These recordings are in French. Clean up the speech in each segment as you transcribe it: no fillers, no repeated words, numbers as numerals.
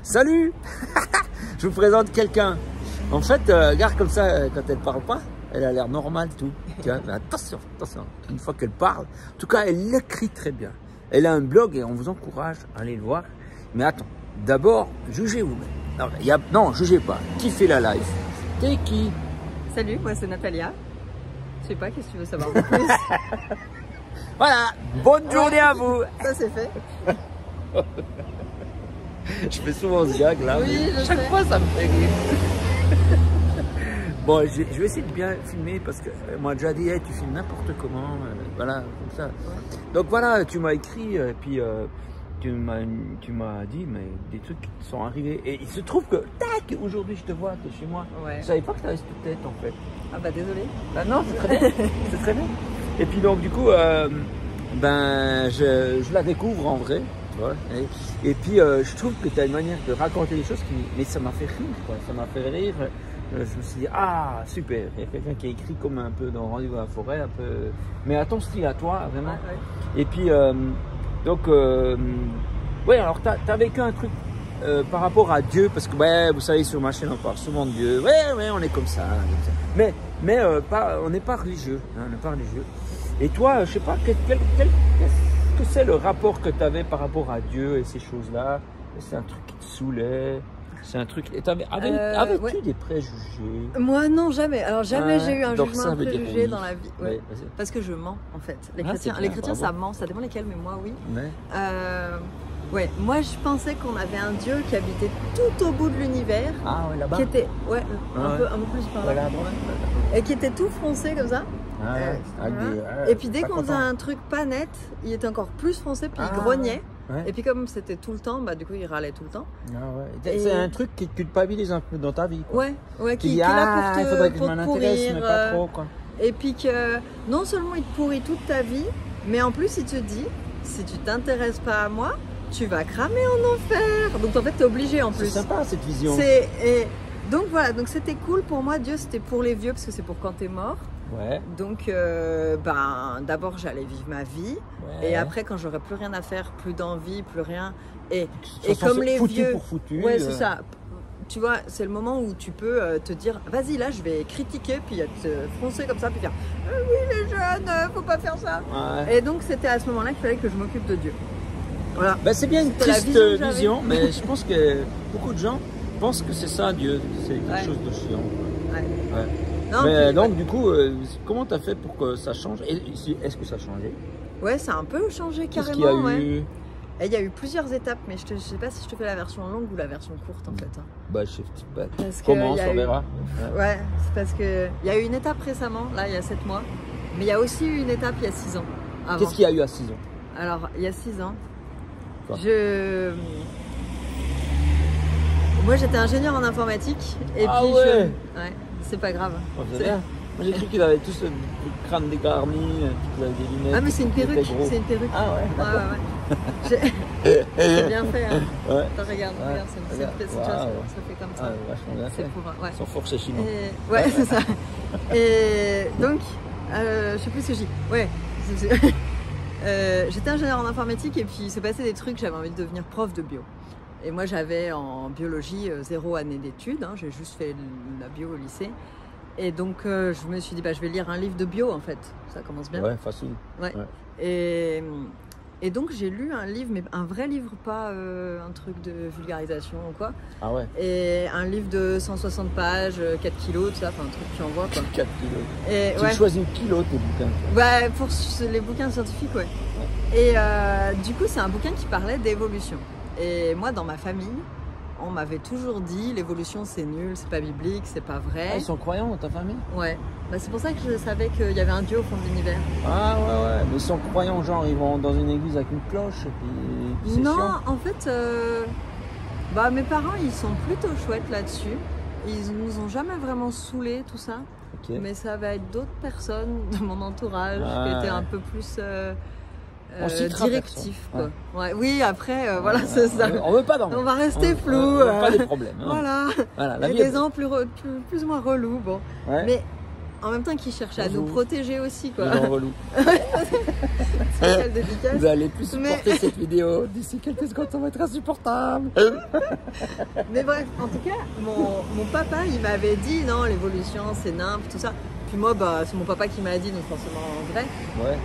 Salut. Je vous présente quelqu'un. En fait, regarde comme ça, quand elle parle pas, elle a l'air normale tout. Tu vois, mais attention, attention. Une fois qu'elle parle, en tout cas, elle écrit très bien. Elle a un blog et on vous encourage à aller le voir. Mais attends, d'abord, jugez vous-même. Non, jugez pas. Qui fait la live? T'es qui? Salut, moi c'est Natalia. Je sais pas, qu'est-ce que tu veux savoir de plus? Voilà, bonne journée à vous. Ça c'est fait. Je fais souvent ce gag là, oui, mais chaque fois ça me fait rire. Bon, je vais essayer de bien filmer parce que moi déjà dit, hey, tu filmes n'importe comment, voilà, comme ça. Ouais. Donc voilà, tu m'as écrit, puis tu m'as dit, mais des trucs qui sont arrivés. Et il se trouve que, tac, aujourd'hui je te vois, tu es chez moi. Ouais. Je savais pas que tu avais cette tête en fait. Ah bah désolé. Ah non, c'est très bien, c'est très bien. Et puis donc du coup, ben je la découvre en vrai. Ouais. Et puis je trouve que tu as une manière de raconter des choses qui, mais ça m'a fait rire, quoi. Ça m'a fait rire. Je me suis dit, ah super, il y a quelqu'un qui a écrit comme un peu dans Rendez-vous à la forêt, un peu, mais à ton style, à toi, vraiment. Ouais. Et puis donc ouais, alors tu as vécu un truc par rapport à Dieu, parce que ouais, vous savez, sur ma chaîne on parle souvent de Dieu. Ouais, on est comme ça, mais pas, on n'est pas religieux, hein, on n'est pas religieux. Et toi, je sais pas, qu'est-ce que c'est le rapport que tu avais par rapport à Dieu et ces choses-là? C'est un truc qui te saoulait? C'est un truc. Avais-tu ouais. des préjugés? Moi, non, jamais. Alors, jamais j'ai eu un jugement préjugé dans la vie. Ouais. Parce que je mens, en fait. Les chrétiens, ça ment. Ça dépend lesquels, mais moi, oui. Ouais. Moi, je pensais qu'on avait un Dieu qui habitait tout au bout de l'univers. Ah, ouais, là-bas. Qui était, un peu plus par là. Et qui était tout foncé comme ça. Et puis dès qu'on faisait un truc pas net, il était encore plus foncé, puis il grognait. Ouais. Et puis comme c'était tout le temps, bah du coup il râlait tout le temps. C'est un truc qui te culpabilise un peu dans ta vie, quoi. Qui est là pour te, faudrait que je m'en intéresse, mais pas trop, quoi. Et puis que non seulement il te pourrit toute ta vie, mais en plus il te dit, si tu t'intéresses pas à moi, tu vas cramer en enfer. Donc en fait t'es obligé en plus. C'est sympa cette vision. Donc voilà, donc c'était cool pour moi. Dieu c'était pour les vieux parce que c'est pour quand t'es mort. Ouais. Donc, d'abord, j'allais vivre ma vie. Ouais. Et après, quand j'aurais plus rien à faire, plus d'envie, plus rien. Et comme les vieux. Pour foutu. Ouais, c'est ça. Tu vois, c'est le moment où tu peux te dire, vas-y, là, je vais critiquer, puis te froncer comme ça, puis dire, oui, les jeunes, faut pas faire ça. Ouais. Et donc, c'était à ce moment-là qu'il fallait que je m'occupe de Dieu. Voilà. Ben, c'est bien une triste vision, mais je pense que beaucoup de gens pensent que c'est ça, Dieu. C'est quelque chose de chiant. Ouais. Non, mais donc du coup, comment tu as fait pour que ça change? Est-ce que ça a changé? Ouais, ça a un peu changé carrément. Qu'est-ce qu'il y a eu? Et il y a eu plusieurs étapes, mais je sais pas si je te fais la version longue ou la version courte en fait. Bah je sais pas. Comment on verra? Ouais, c'est parce que il y a eu une étape récemment, là il y a 7 mois, mais il y a aussi eu une étape il y a 6 ans. Qu'est-ce qu'il y a eu à 6 ans? Alors il y a 6 ans, moi j'étais ingénieur en informatique et puis ouais. C'est pas grave. Oh, moi j'ai cru qu'ils avaient tous le crâne dégarni, qu'ils avaient des lunettes. Ah mais c'est une perruque, c'est une perruque. Ah ouais. J'ai bien fait. Hein. Ouais. Attends, regarde, ça fait comme ça. C'est pour. Ouais. Ils sont forts chez chinois. Ouais, c'est ça. Et donc, je sais plus ce que je dis. Ouais. J'étais ingénieur en informatique et puis il s'est passé des trucs. J'avais envie de devenir prof de bio. Et moi, j'avais en biologie 0 année d'études. Hein, j'ai juste fait la bio au lycée. Et donc, je me suis dit, je vais lire un livre de bio, en fait. Ça commence bien. Ouais, facile. Ouais. Et donc, j'ai lu un livre, mais un vrai livre, pas un truc de vulgarisation ou quoi. Ah ouais. Et un livre de 160 pages, 4 kilos, tout ça, enfin un truc qui envoie, quoi. 4 kilos. Et, tu choisis le kilo, tes bouquins? Bah, pour les bouquins scientifiques, ouais. Et du coup, c'est un bouquin qui parlait d'évolution. Et moi, dans ma famille, on m'avait toujours dit l'évolution c'est nul, c'est pas biblique, c'est pas vrai. Ah, ils sont croyants dans ta famille? Ouais. Bah, c'est pour ça que je savais qu'il y avait un Dieu au fond de l'univers. Ah ouais, mais ils sont croyants, genre ils vont dans une église avec une cloche et puis non, chiant. En fait, mes parents ils sont plutôt chouettes là-dessus. Ils nous ont jamais vraiment saoulés, tout ça. Okay. Mais ça va être d'autres personnes de mon entourage qui étaient un peu plus... directif quoi. Ouais. Oui, après voilà, c'est ça. On veut pas on va rester flou. On veut pas des problèmes. Voilà. Il y a des gens plus ou moins relous. Bon. Ouais. Mais en même temps qu'ils cherchent à nous protéger aussi, quoi. Les gens relous. Spécial dédicace. Vous allez plus supporter cette vidéo. D'ici quelques secondes, ça va être insupportable. Mais bref, en tout cas, mon papa, il m'avait dit, non, l'évolution, c'est nimp, tout ça. Puis moi, bah, c'est mon papa qui m'a dit, donc forcément en vrai. Ouais.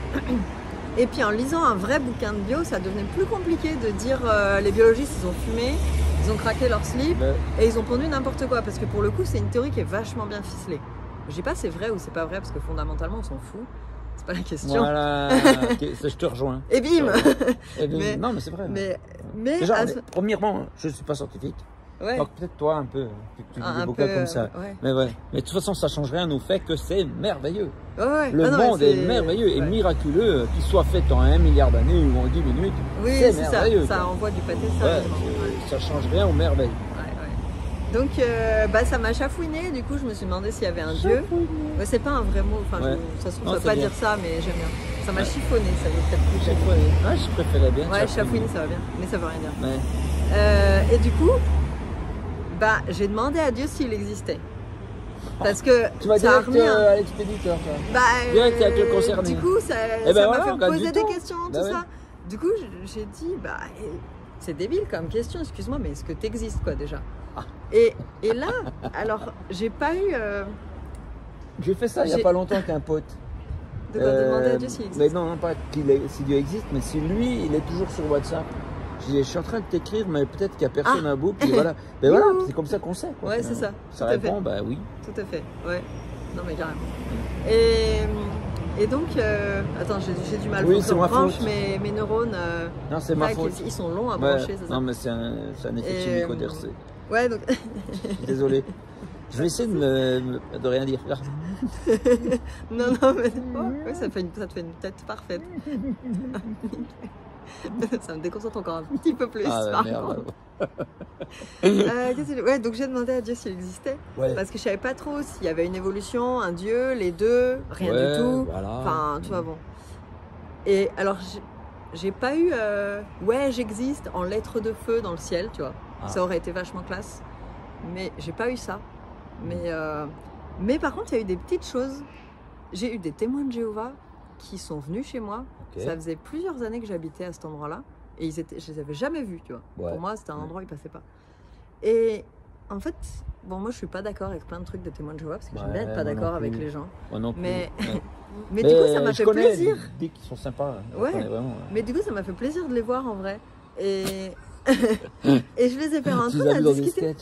Et puis en lisant un vrai bouquin de bio, ça devenait plus compliqué de dire les biologistes, ils ont fumé, ils ont craqué leur slip et ils ont pondu n'importe quoi. Parce que pour le coup, c'est une théorie qui est vachement bien ficelée. Je dis pas c'est vrai ou c'est pas vrai parce que fondamentalement, on s'en fout. C'est pas la question. Voilà, je te rejoins. Et bim, non, mais c'est vrai. Mais déjà, premièrement, je ne suis pas scientifique. Ouais. Donc peut-être toi un peu, tu dis des bouquins comme ça. Ouais. Mais ouais. Mais de toute façon, ça change rien au fait que c'est merveilleux. Ouais. Le monde est merveilleux et miraculeux, qu'il soit fait en 1 milliard d'années ou en 10 minutes. Oui, c'est merveilleux. Ça envoie du pâté, sérieusement. Ça change rien aux merveilles. Donc bah, ça m'a chafouiné, du coup je me suis demandé s'il y avait un dieu. C'est pas un vrai mot, enfin, ça se trouve, ça veut pas dire ça, mais j'aime bien. Ça m'a chiffonné, ça veut peut-être plus chiffonné. Ouais, je préférais bien. Ouais, chafouine, ça va bien, mais ça veut rien dire. Et du coup, bah, j'ai demandé à Dieu s'il existait. Parce que tu vas ça direct à l'expéditeur, toi. Bah, direct avec le concerné. Du coup, ça m'a fait poser des questions, tout ça. Du coup, j'ai dit, bah, c'est débile comme question, excuse-moi, mais est-ce que tu existes, quoi, déjà? Et là, alors, j'ai pas eu... J'ai fait ça il n'y a pas longtemps avec un pote. De demander à Dieu s'il existe. Mais non, pas si Dieu existe, mais si lui, il est toujours sur WhatsApp. Je suis en train de t'écrire, mais peut-être qu'il n'y a personne à bout. Puis voilà, mais voilà, c'est comme ça qu'on sait. Quoi, ouais, c'est ça. Ça répond, bah oui. Tout à fait, ouais. Non, mais carrément. Et donc, attends, j'ai du mal. Oui, c'est ma faute. Mes neurones. Non, c'est ma faute. Ils sont longs à brancher, c'est ça. Non, mais c'est un effet chimique au DRC. Ouais, donc. Désolé. Je vais essayer de rien dire. non, mais ça te fait une tête parfaite. Ça me déconcentre encore un petit peu plus. Ah, merde. Ouais, donc j'ai demandé à Dieu s'il existait. Ouais. Parce que je savais pas trop s'il y avait une évolution, un Dieu, les deux, rien du tout. Voilà. Enfin, tu vois, bon. Et alors, j'ai pas eu ouais, j'existe en lettres de feu dans le ciel, tu vois. Ça aurait été vachement classe. Mais j'ai pas eu ça. Mais par contre, il y a eu des petites choses. J'ai eu des témoins de Jéhovah qui sont venus chez moi. Okay. Ça faisait plusieurs années que j'habitais à cet endroit-là. Et je les avais jamais vus, tu vois. Ouais. Pour moi, c'était un endroit où ils passaient pas. Et en fait, bon, moi, je suis pas d'accord avec plein de trucs de témoins de Jéhovah parce que j'aime bien être pas d'accord avec les gens. Moi non plus. Mais du coup, ça m'a fait plaisir. Des qui sont sympas. Ouais. Vraiment, mais du coup, ça m'a fait plaisir de les voir en vrai. Et je les ai fait rentrer à discuter.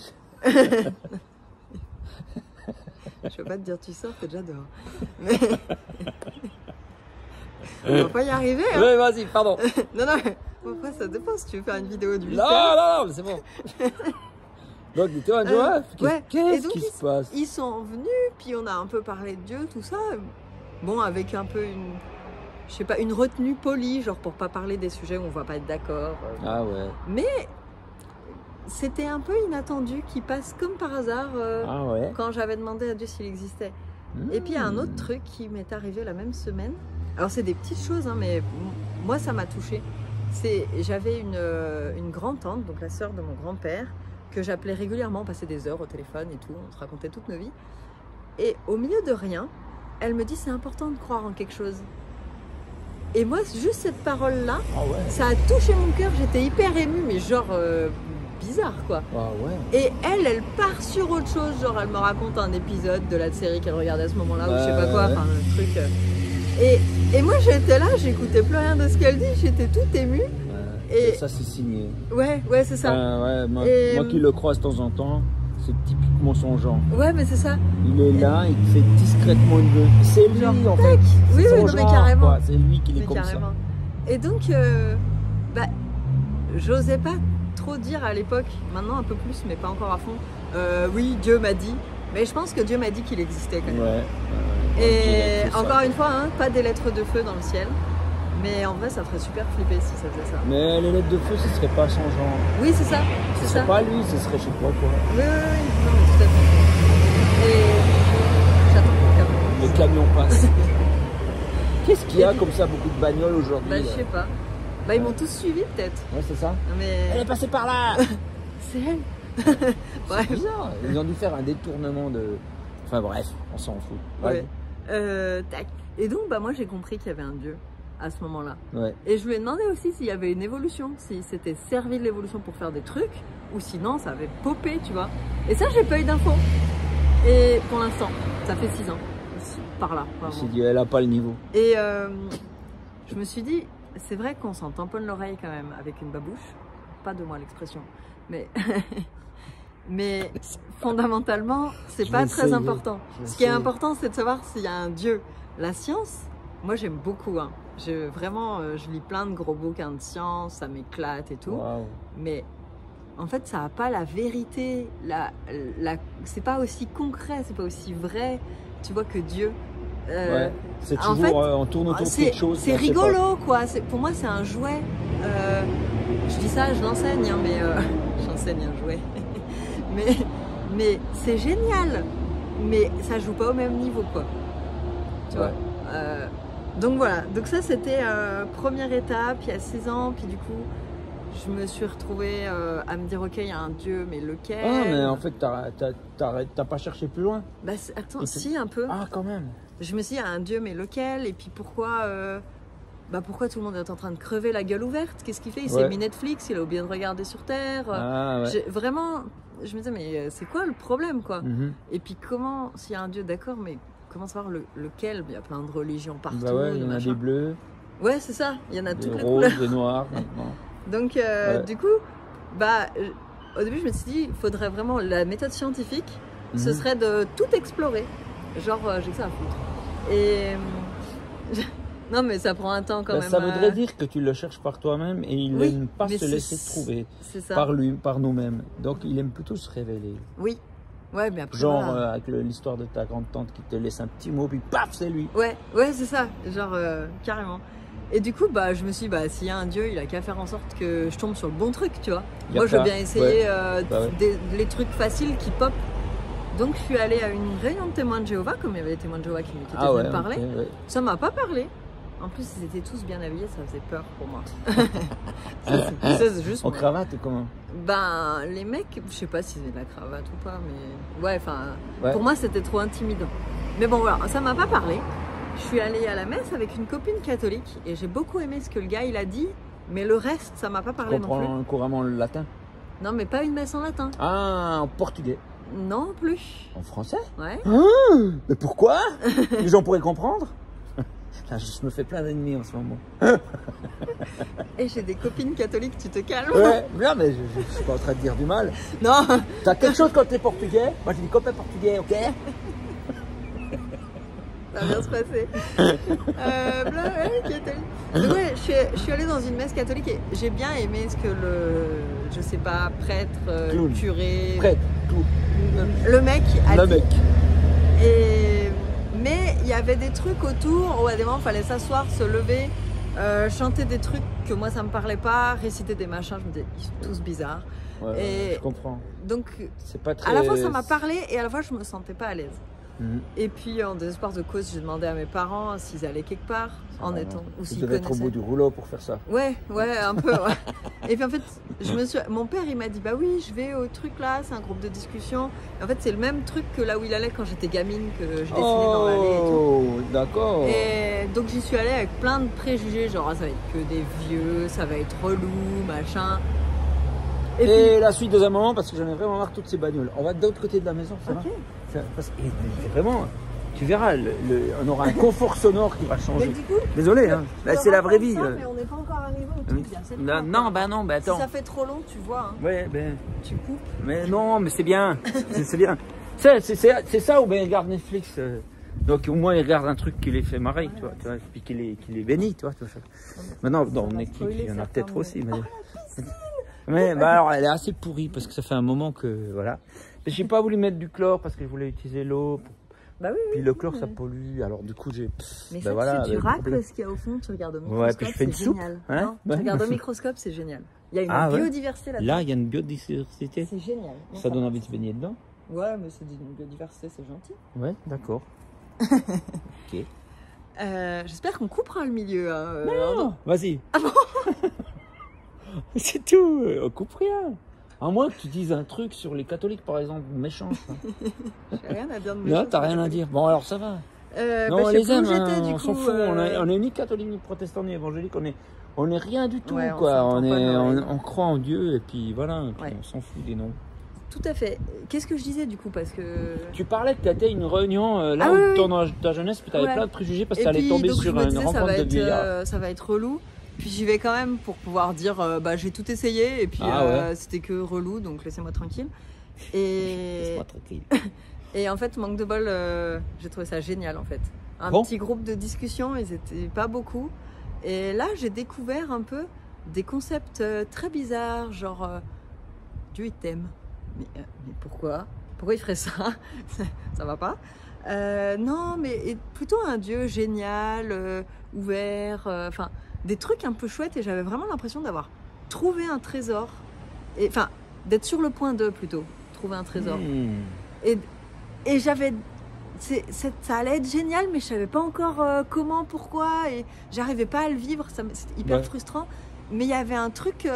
Je peux pas te dire tu sors, t'es déjà dehors. Mais... On va pas y arriver. Hein. Oui, vas-y, pardon. Non, après ça dépend si tu veux faire une vidéo du mystère. Non, c'est bon. Donc, dis toi, qu'est-ce qui se passe? Ils sont venus, puis on a un peu parlé de Dieu, tout ça. Bon, avec un peu je sais pas, une retenue polie, genre pour pas parler des sujets où on va pas être d'accord. Ah ouais. Mais c'était un peu inattendu qu'il passe comme par hasard quand j'avais demandé à Dieu s'il existait. Et puis il y a un autre truc qui m'est arrivé la même semaine. Alors c'est des petites choses, hein, mais moi ça m'a touchée. J'avais une grand-tante, donc la sœur de mon grand-père, que j'appelais régulièrement, on passait des heures au téléphone et tout, on se racontait toute nos vies. Et au milieu de rien, elle me dit c'est important de croire en quelque chose. Et moi, juste cette parole-là, ça a touché mon cœur, j'étais hyper émue, mais genre bizarre quoi. Et elle part sur autre chose, genre elle me raconte un épisode de la série qu'elle regardait à ce moment-là, ou je sais pas quoi, enfin un truc. Et moi j'étais là, j'écoutais plus rien de ce qu'elle dit, j'étais toute émue. Et ça c'est signé. Ouais, c'est ça. Moi qui le crois de temps en temps, c'est typiquement son genre. Ouais, mais c'est ça. Il est là, il fait discrètement une vue. C'est lui en fait. Oui, mais carrément. C'est lui qui est comme ça. Et donc, j'osais pas trop dire à l'époque, maintenant un peu plus, mais pas encore à fond. Oui, Dieu m'a dit. Mais je pense que Dieu m'a dit qu'il existait quand même. Et encore une fois, hein, pas des lettres de feu dans le ciel. Mais en vrai, ça ferait super flipper si ça faisait ça. Mais les lettres de feu, ce serait pas son genre. Oui, c'est ça. Ce serait pas lui, ce serait je sais pas quoi. Oui. Non, mais tout à fait. Et j'attends le camion passe. Qu'est-ce qu'il y a comme ça, beaucoup de bagnoles aujourd'hui? Je sais pas. Ils m'ont tous suivi peut-être. Ouais, c'est ça. Mais... Elle est passée par là. C'est elle. C'est bizarre. Ils ont dû faire un détournement de... Enfin bref, on s'en fout. Ouais. Tac. Et donc, bah, moi, j'ai compris qu'il y avait un Dieu à ce moment-là. Ouais. Et je lui ai demandé aussi s'il y avait une évolution, si c'était servi de l'évolution pour faire des trucs, ou sinon, ça avait popé, tu vois. Et ça, j'ai pas eu d'infos. Et pour l'instant, ça fait 6 ans, par là. Je me suis dit, elle a pas le niveau. Et je me suis dit, c'est vrai qu'on s'en tamponne l'oreille quand même avec une babouche. Pas de moi l'expression, mais... mais fondamentalement, c'est pas très important. Ce qui est important, c'est de savoir s'il y a un Dieu. La science, moi j'aime beaucoup. Hein. Je lis plein de gros bouquins de science, ça m'éclate et tout. Wow. Mais en fait, ça n'a pas la vérité. C'est pas aussi concret, c'est pas aussi vrai. Tu vois que Dieu. Ouais. C'est toujours, en fait, on tourne autour de quelque chose. C'est rigolo, quoi. Pour moi, c'est un jouet. Je dis ça, je l'enseigne, hein, mais j'enseigne un jouet. mais c'est génial. Mais ça joue pas au même niveau, quoi. Tu vois. Donc voilà. Donc ça, c'était première étape, il y a 6 ans. Puis du coup, je me suis retrouvée à me dire, ok, il y a un Dieu, mais lequel? Ah, mais en fait, t'as pas cherché plus loin? Bah, attends, si, un peu. Ah, quand même. Je me suis dit, il y a un Dieu, mais lequel? Et puis pourquoi tout le monde est en train de crever la gueule ouverte? Qu'est-ce qu'il fait? Il s'est mis Netflix, il a oublié de regarder sur Terre. Vraiment, je me disais, mais c'est quoi le problème, quoi? Et puis comment, s'il y a un Dieu, d'accord, mais comment savoir lequel? Il y a plein de religions partout. Bah ouais, il y en a des bleus. Ouais, c'est ça, il y en a toutes les roses, couleurs. des noirs. Donc, du coup, au début, je me suis dit, il faudrait vraiment, la méthode scientifique, ce serait de tout explorer. Genre, j'ai que ça à foutre. Et non, mais ça prend un temps quand même. Ça voudrait dire que tu le cherches par toi-même et il n'aime pas se laisser trouver par nous-mêmes. Donc, il aime plutôt se révéler. Oui. Ouais, mais après, genre avec l'histoire de ta grande-tante qui te laisse un petit mot, puis paf, c'est lui. Ouais, c'est ça. Genre, carrément. Et du coup, je me suis dit, s'il y a un Dieu, il a qu'à faire en sorte que je tombe sur le bon truc, tu vois. Moi, je veux bien essayer les trucs faciles qui pop. Donc, je suis allée à une réunion de témoins de Jéhovah, comme il y avait des témoins de Jéhovah qui étaient venus me parler. Ça m'a pas parlé. En plus, ils étaient tous bien habillés, ça faisait peur pour moi. C'est juste en cravate ou comment? Les mecs, je sais pas s'ils avaient de la cravate ou pas, mais pour moi, c'était trop intimidant. Mais bon, voilà, ça m'a pas parlé. Je suis allée à la messe avec une copine catholique et j'ai beaucoup aimé ce que le gars il a dit, mais le reste, ça m'a pas parlé non plus. Tu comprends couramment le latin? Non, mais pas une messe en latin. Ah, en portugais? Non plus. En français? Ouais. Mais pourquoi? Les gens pourraient comprendre? Je me fais plein d'ennemis en ce moment. Et j'ai des copines catholiques, tu te calmes? Ouais, non, mais je suis pas en train de dire du mal. Non. T'as quelque chose contre les Portugais? Moi j'ai des copains portugais, ok? Ça va bien se passer. Catholique. Donc ouais, je suis allée dans une messe catholique et j'ai bien aimé ce que je sais pas, prêtre, curé... Prêtre, tout. Le mec a dit. Mec. Mais il y avait des trucs autour où à des moments il fallait s'asseoir, se lever, chanter des trucs que moi ça me parlait pas, réciter des machins, je me disais ils sont tous bizarres. Ouais, je comprends. Donc c'est pas très... à la fois ça m'a parlé et à la fois je me sentais pas à l'aise. Et puis en désespoir de cause, j'ai demandé à mes parents s'ils allaient quelque part en étant ou s'ils connaissaient. Tu devais être au bout du rouleau pour faire ça. Ouais, un peu. Ouais. Et puis en fait, mon père il m'a dit bah oui, je vais au truc là, c'est un groupe de discussion. Et en fait, c'est le même truc que là où il allait quand j'étais gamine, que je dessinais dans l'allée et tout. Oh, d'accord. Et donc j'y suis allée avec plein de préjugés, genre ça va être que des vieux, ça va être relou, machin. Et puis, la suite, deuxième moment, parce que j'en ai vraiment marre de toutes ces bagnoles. On va de l'autre côté de la maison, ça va? C'est vraiment, tu verras, on aura un confort sonore qui va changer. Du coup, désolé, hein. C'est la vraie vie. Mais on n'est pas encore arrivé au truc. Non, attends. Si ça fait trop long, tu vois. Hein. Ouais, tu coupes. Mais non, mais c'est bien. C'est bien. C'est ça ou bien il regarde Netflix. Donc au moins il regarde un truc qui les fait marrer, tu vois, puis qui les bénit, tu vois. Maintenant, dans Netflix, il y en a peut-être aussi. Mais alors, elle est assez pourrie parce que ça fait un moment que voilà. Mais j'ai pas voulu mettre du chlore parce que je voulais utiliser l'eau. Puis le chlore ça pollue. Alors du coup j'ai. Mais ça, tu racles ce qu'il y a au fond, tu regardes au microscope, puis je fais une soupe. Hein, tu regardes au microscope, c'est génial. Il y a une biodiversité là-dedans. Là, il y a une biodiversité. C'est génial. Ça donne envie de se baigner dedans. Ouais, mais c'est une biodiversité, c'est gentil. Ouais, d'accord. Ok. J'espère qu'on coupera le milieu. Non, vas-y. Ah bon? C'est tout, on coupe rien. À moins que tu dises un truc sur les catholiques, par exemple, méchant. J'ai rien à dire de méchant. Non, t'as rien à dire. Bon, alors ça va. Non, on les aime, on s'en fout. On est ni catholique, ni protestant, ni évangélique. On est rien du tout, ouais, quoi. On croit en Dieu et puis voilà. Et puis on s'en fout des noms. Tout à fait. Qu'est-ce que je disais du coup parce que... Tu parlais que tu étais une réunion là où dans ta jeunesse, puis tu avais plein de préjugés parce que tu allais tomber sur une rencontre de vieillards. Ça va être relou. Puis j'y vais quand même pour pouvoir dire j'ai tout essayé et puis c'était que relou, donc laissez-moi tranquille. Laisse-moi tranquille. Et en fait, manque de bol, j'ai trouvé ça génial en fait. Un petit groupe de discussion, ils étaient pas beaucoup. Et là, j'ai découvert un peu des concepts très bizarres, genre Dieu il t'aime. Mais pourquoi il ferait ça? Ça va pas. Non, mais plutôt un Dieu génial, ouvert, enfin des trucs un peu chouettes. Et j'avais vraiment l'impression d'avoir trouvé un trésor. Enfin, d'être sur le point de plutôt trouver un trésor. Et j'avais... ça allait être génial, mais je savais pas encore comment, pourquoi. Et j'arrivais pas à le vivre. C'était hyper frustrant. Mais il y avait un truc...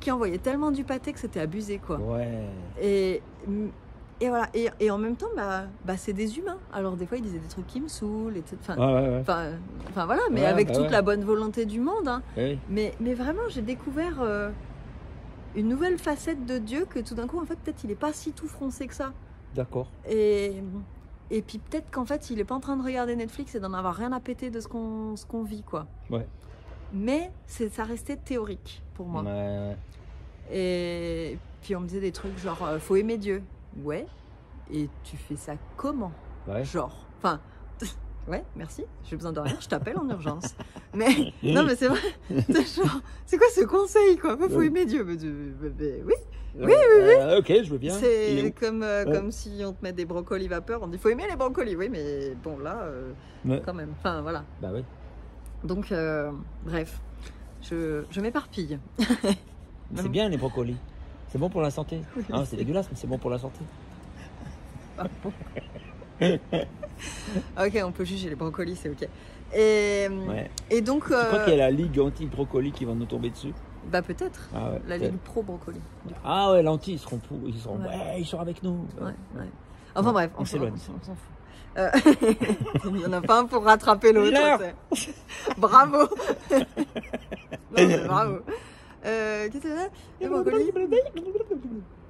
qui envoyait tellement du pâté que c'était abusé, quoi. Ouais. Et voilà. Et en même temps, c'est des humains. Alors des fois, ils disaient des trucs qui me saoulent, etc. Enfin voilà, mais avec toute la bonne volonté du monde. Hein. Oui. Mais vraiment, j'ai découvert une nouvelle facette de Dieu que tout d'un coup, en fait, peut-être il est pas si tout froncé que ça. D'accord. Et puis peut-être qu'en fait, il est pas en train de regarder Netflix et d'en avoir rien à péter de ce qu'on vit, quoi. Ouais. Mais ça restait théorique pour moi. Ouais. Et puis on me disait des trucs genre faut aimer Dieu. Ouais. Et tu fais ça comment? Genre. Enfin. Ouais, merci. J'ai besoin de rien. Je t'appelle en urgence. Mais non, mais c'est vrai. C'est quoi ce conseil, quoi? Faut aimer Dieu. Oui. Oui. Ok, je veux bien. C'est comme si on te met des brocolis vapeur. On dit faut aimer les brocolis. Oui, mais bon là, quand même. Enfin voilà. Bah oui. Donc, bref, je m'éparpille. C'est bien les brocolis. C'est bon pour la santé. Oui. Ah, c'est dégueulasse, mais c'est bon pour la santé. Ah bon. Ok, on peut juger les brocolis, c'est ok. Et donc... Tu crois qu'il y a la ligue anti-brocoli qui va nous tomber dessus? Bah peut-être. Ah ouais, la ligue pro-brocoli. Ah ouais, l'anti, ils seront ils seront avec nous. Ouais. Enfin bref, on s'éloigne. On s'en fout. Il n'y en a pas un pour rattraper l'autre. Bravo. Non, bravo. Qu'est-ce que c'est ça? Les brocolis.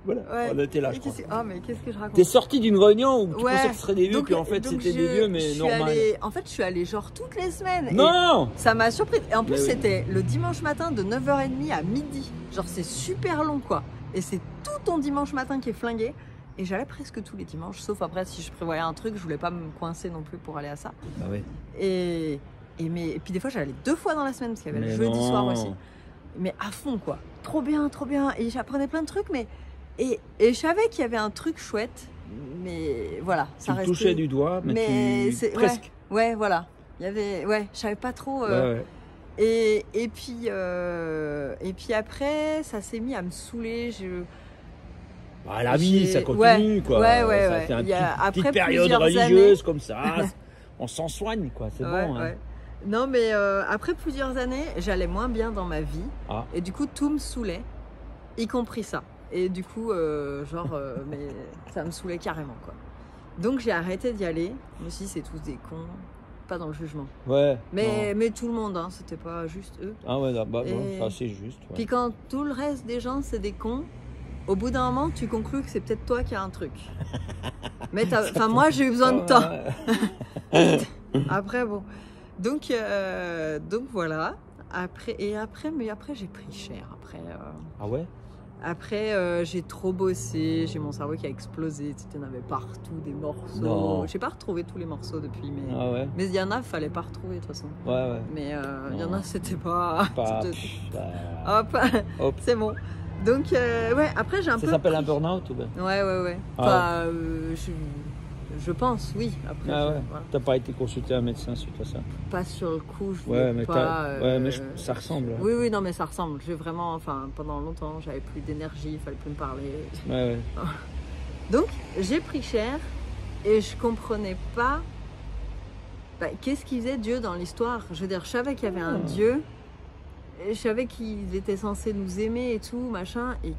Voilà, on était là, je crois. Ah, mais qu'est-ce que je raconte? T'es sorti d'une réunion où tu pensais que ce serait des vieux, puis en fait c'était des vieux, mais normal. En fait, je suis allée genre toutes les semaines. Non! Ça m'a surpris. Et en plus, c'était le dimanche matin de 9h30 à midi. Genre, c'est super long, quoi. Et c'est tout ton dimanche matin qui est flingué. Et j'allais presque tous les dimanches, sauf après, si je prévoyais un truc, je voulais pas me coincer non plus pour aller à ça. Ah ouais. Et puis des fois, j'allais 2 fois dans la semaine, parce qu'il y avait le jeudi soir aussi. Mais à fond, quoi. Trop bien, trop bien. Et j'apprenais plein de trucs, mais... Et je savais qu'il y avait un truc chouette, mais voilà, ça restait... Tu touchais du doigt, mais presque. Ouais, voilà. Il y avait... Ouais, je savais pas trop... Et puis après, ça s'est mis à me saouler. La vie, ça continue, quoi. Ouais. Ça fait une petite période religieuse comme ça. On s'en soigne, quoi. C'est bon. Hein. Non, mais après plusieurs années, j'allais moins bien dans ma vie. Ah. Et du coup, tout me saoulait, y compris ça. Et du coup, mais ça me saoulait carrément, quoi. Donc j'ai arrêté d'y aller. Je me suis dit, c'est tous des cons. Pas dans le jugement. Ouais. Mais tout le monde, hein, c'était pas juste eux. Ah ouais, c'est juste. Ouais. Puis quand tout le reste des gens, c'est des cons, au bout d'un moment, tu conclus que c'est peut-être toi qui as un truc. Mais moi, j'ai eu besoin de temps. Après, bon. Donc voilà. Après, j'ai pris cher. Ah ouais? Après, j'ai trop bossé, j'ai mon cerveau qui a explosé, il y en avait partout des morceaux. J'ai pas retrouvé tous les morceaux depuis, mais il y en a, fallait pas retrouver de toute façon. Ouais. Mais il y en a, c'était pas. Hop, c'est bon. Donc, après j'ai un peu. Ça s'appelle un burn-out ou bien? Ouais. Enfin, je pense, oui. Après, voilà. T'as pas été consulté un médecin suite à ça? Pas sur le coup, je mais ça ressemble. Oui, non, mais ça ressemble. J'ai vraiment, pendant longtemps, j'avais plus d'énergie, il fallait plus me parler. Ouais. Donc, j'ai pris cher et je comprenais pas qu'est-ce qu'il faisait Dieu dans l'histoire. Je veux dire, je savais qu'il y avait un Dieu, et je savais qu'il était censé nous aimer et tout, machin, et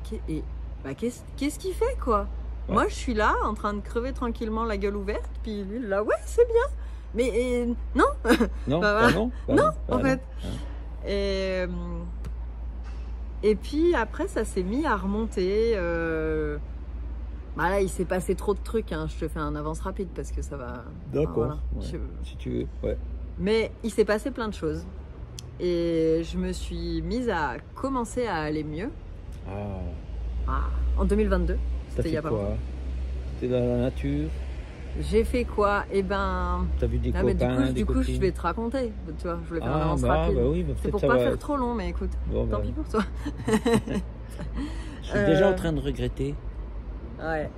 qu'est-ce qu'il fait, quoi? Ouais. Moi, je suis là, en train de crever tranquillement la gueule ouverte, puis lui, là, ouais, c'est bien. Mais non. Non, bah, non, non, en fait. Et puis après, ça s'est mis à remonter. Bah là, il s'est passé trop de trucs. Hein. Je te fais un avance rapide parce que ça va. D'accord. Voilà. Si tu veux. Ouais. Mais il s'est passé plein de choses. Et je me suis mise à commencer à aller mieux. En 2022. C'était il y a pas longtemps. C'était dans la nature. J'ai fait quoi? Eh ben. T'as vu des copains, du coup, je vais te raconter. Tu vois, je voulais faire un avance rapide. Bah oui, c'est pour pas faire trop long, mais écoute, tant pis pour toi. Je suis déjà en train de regretter. Ouais.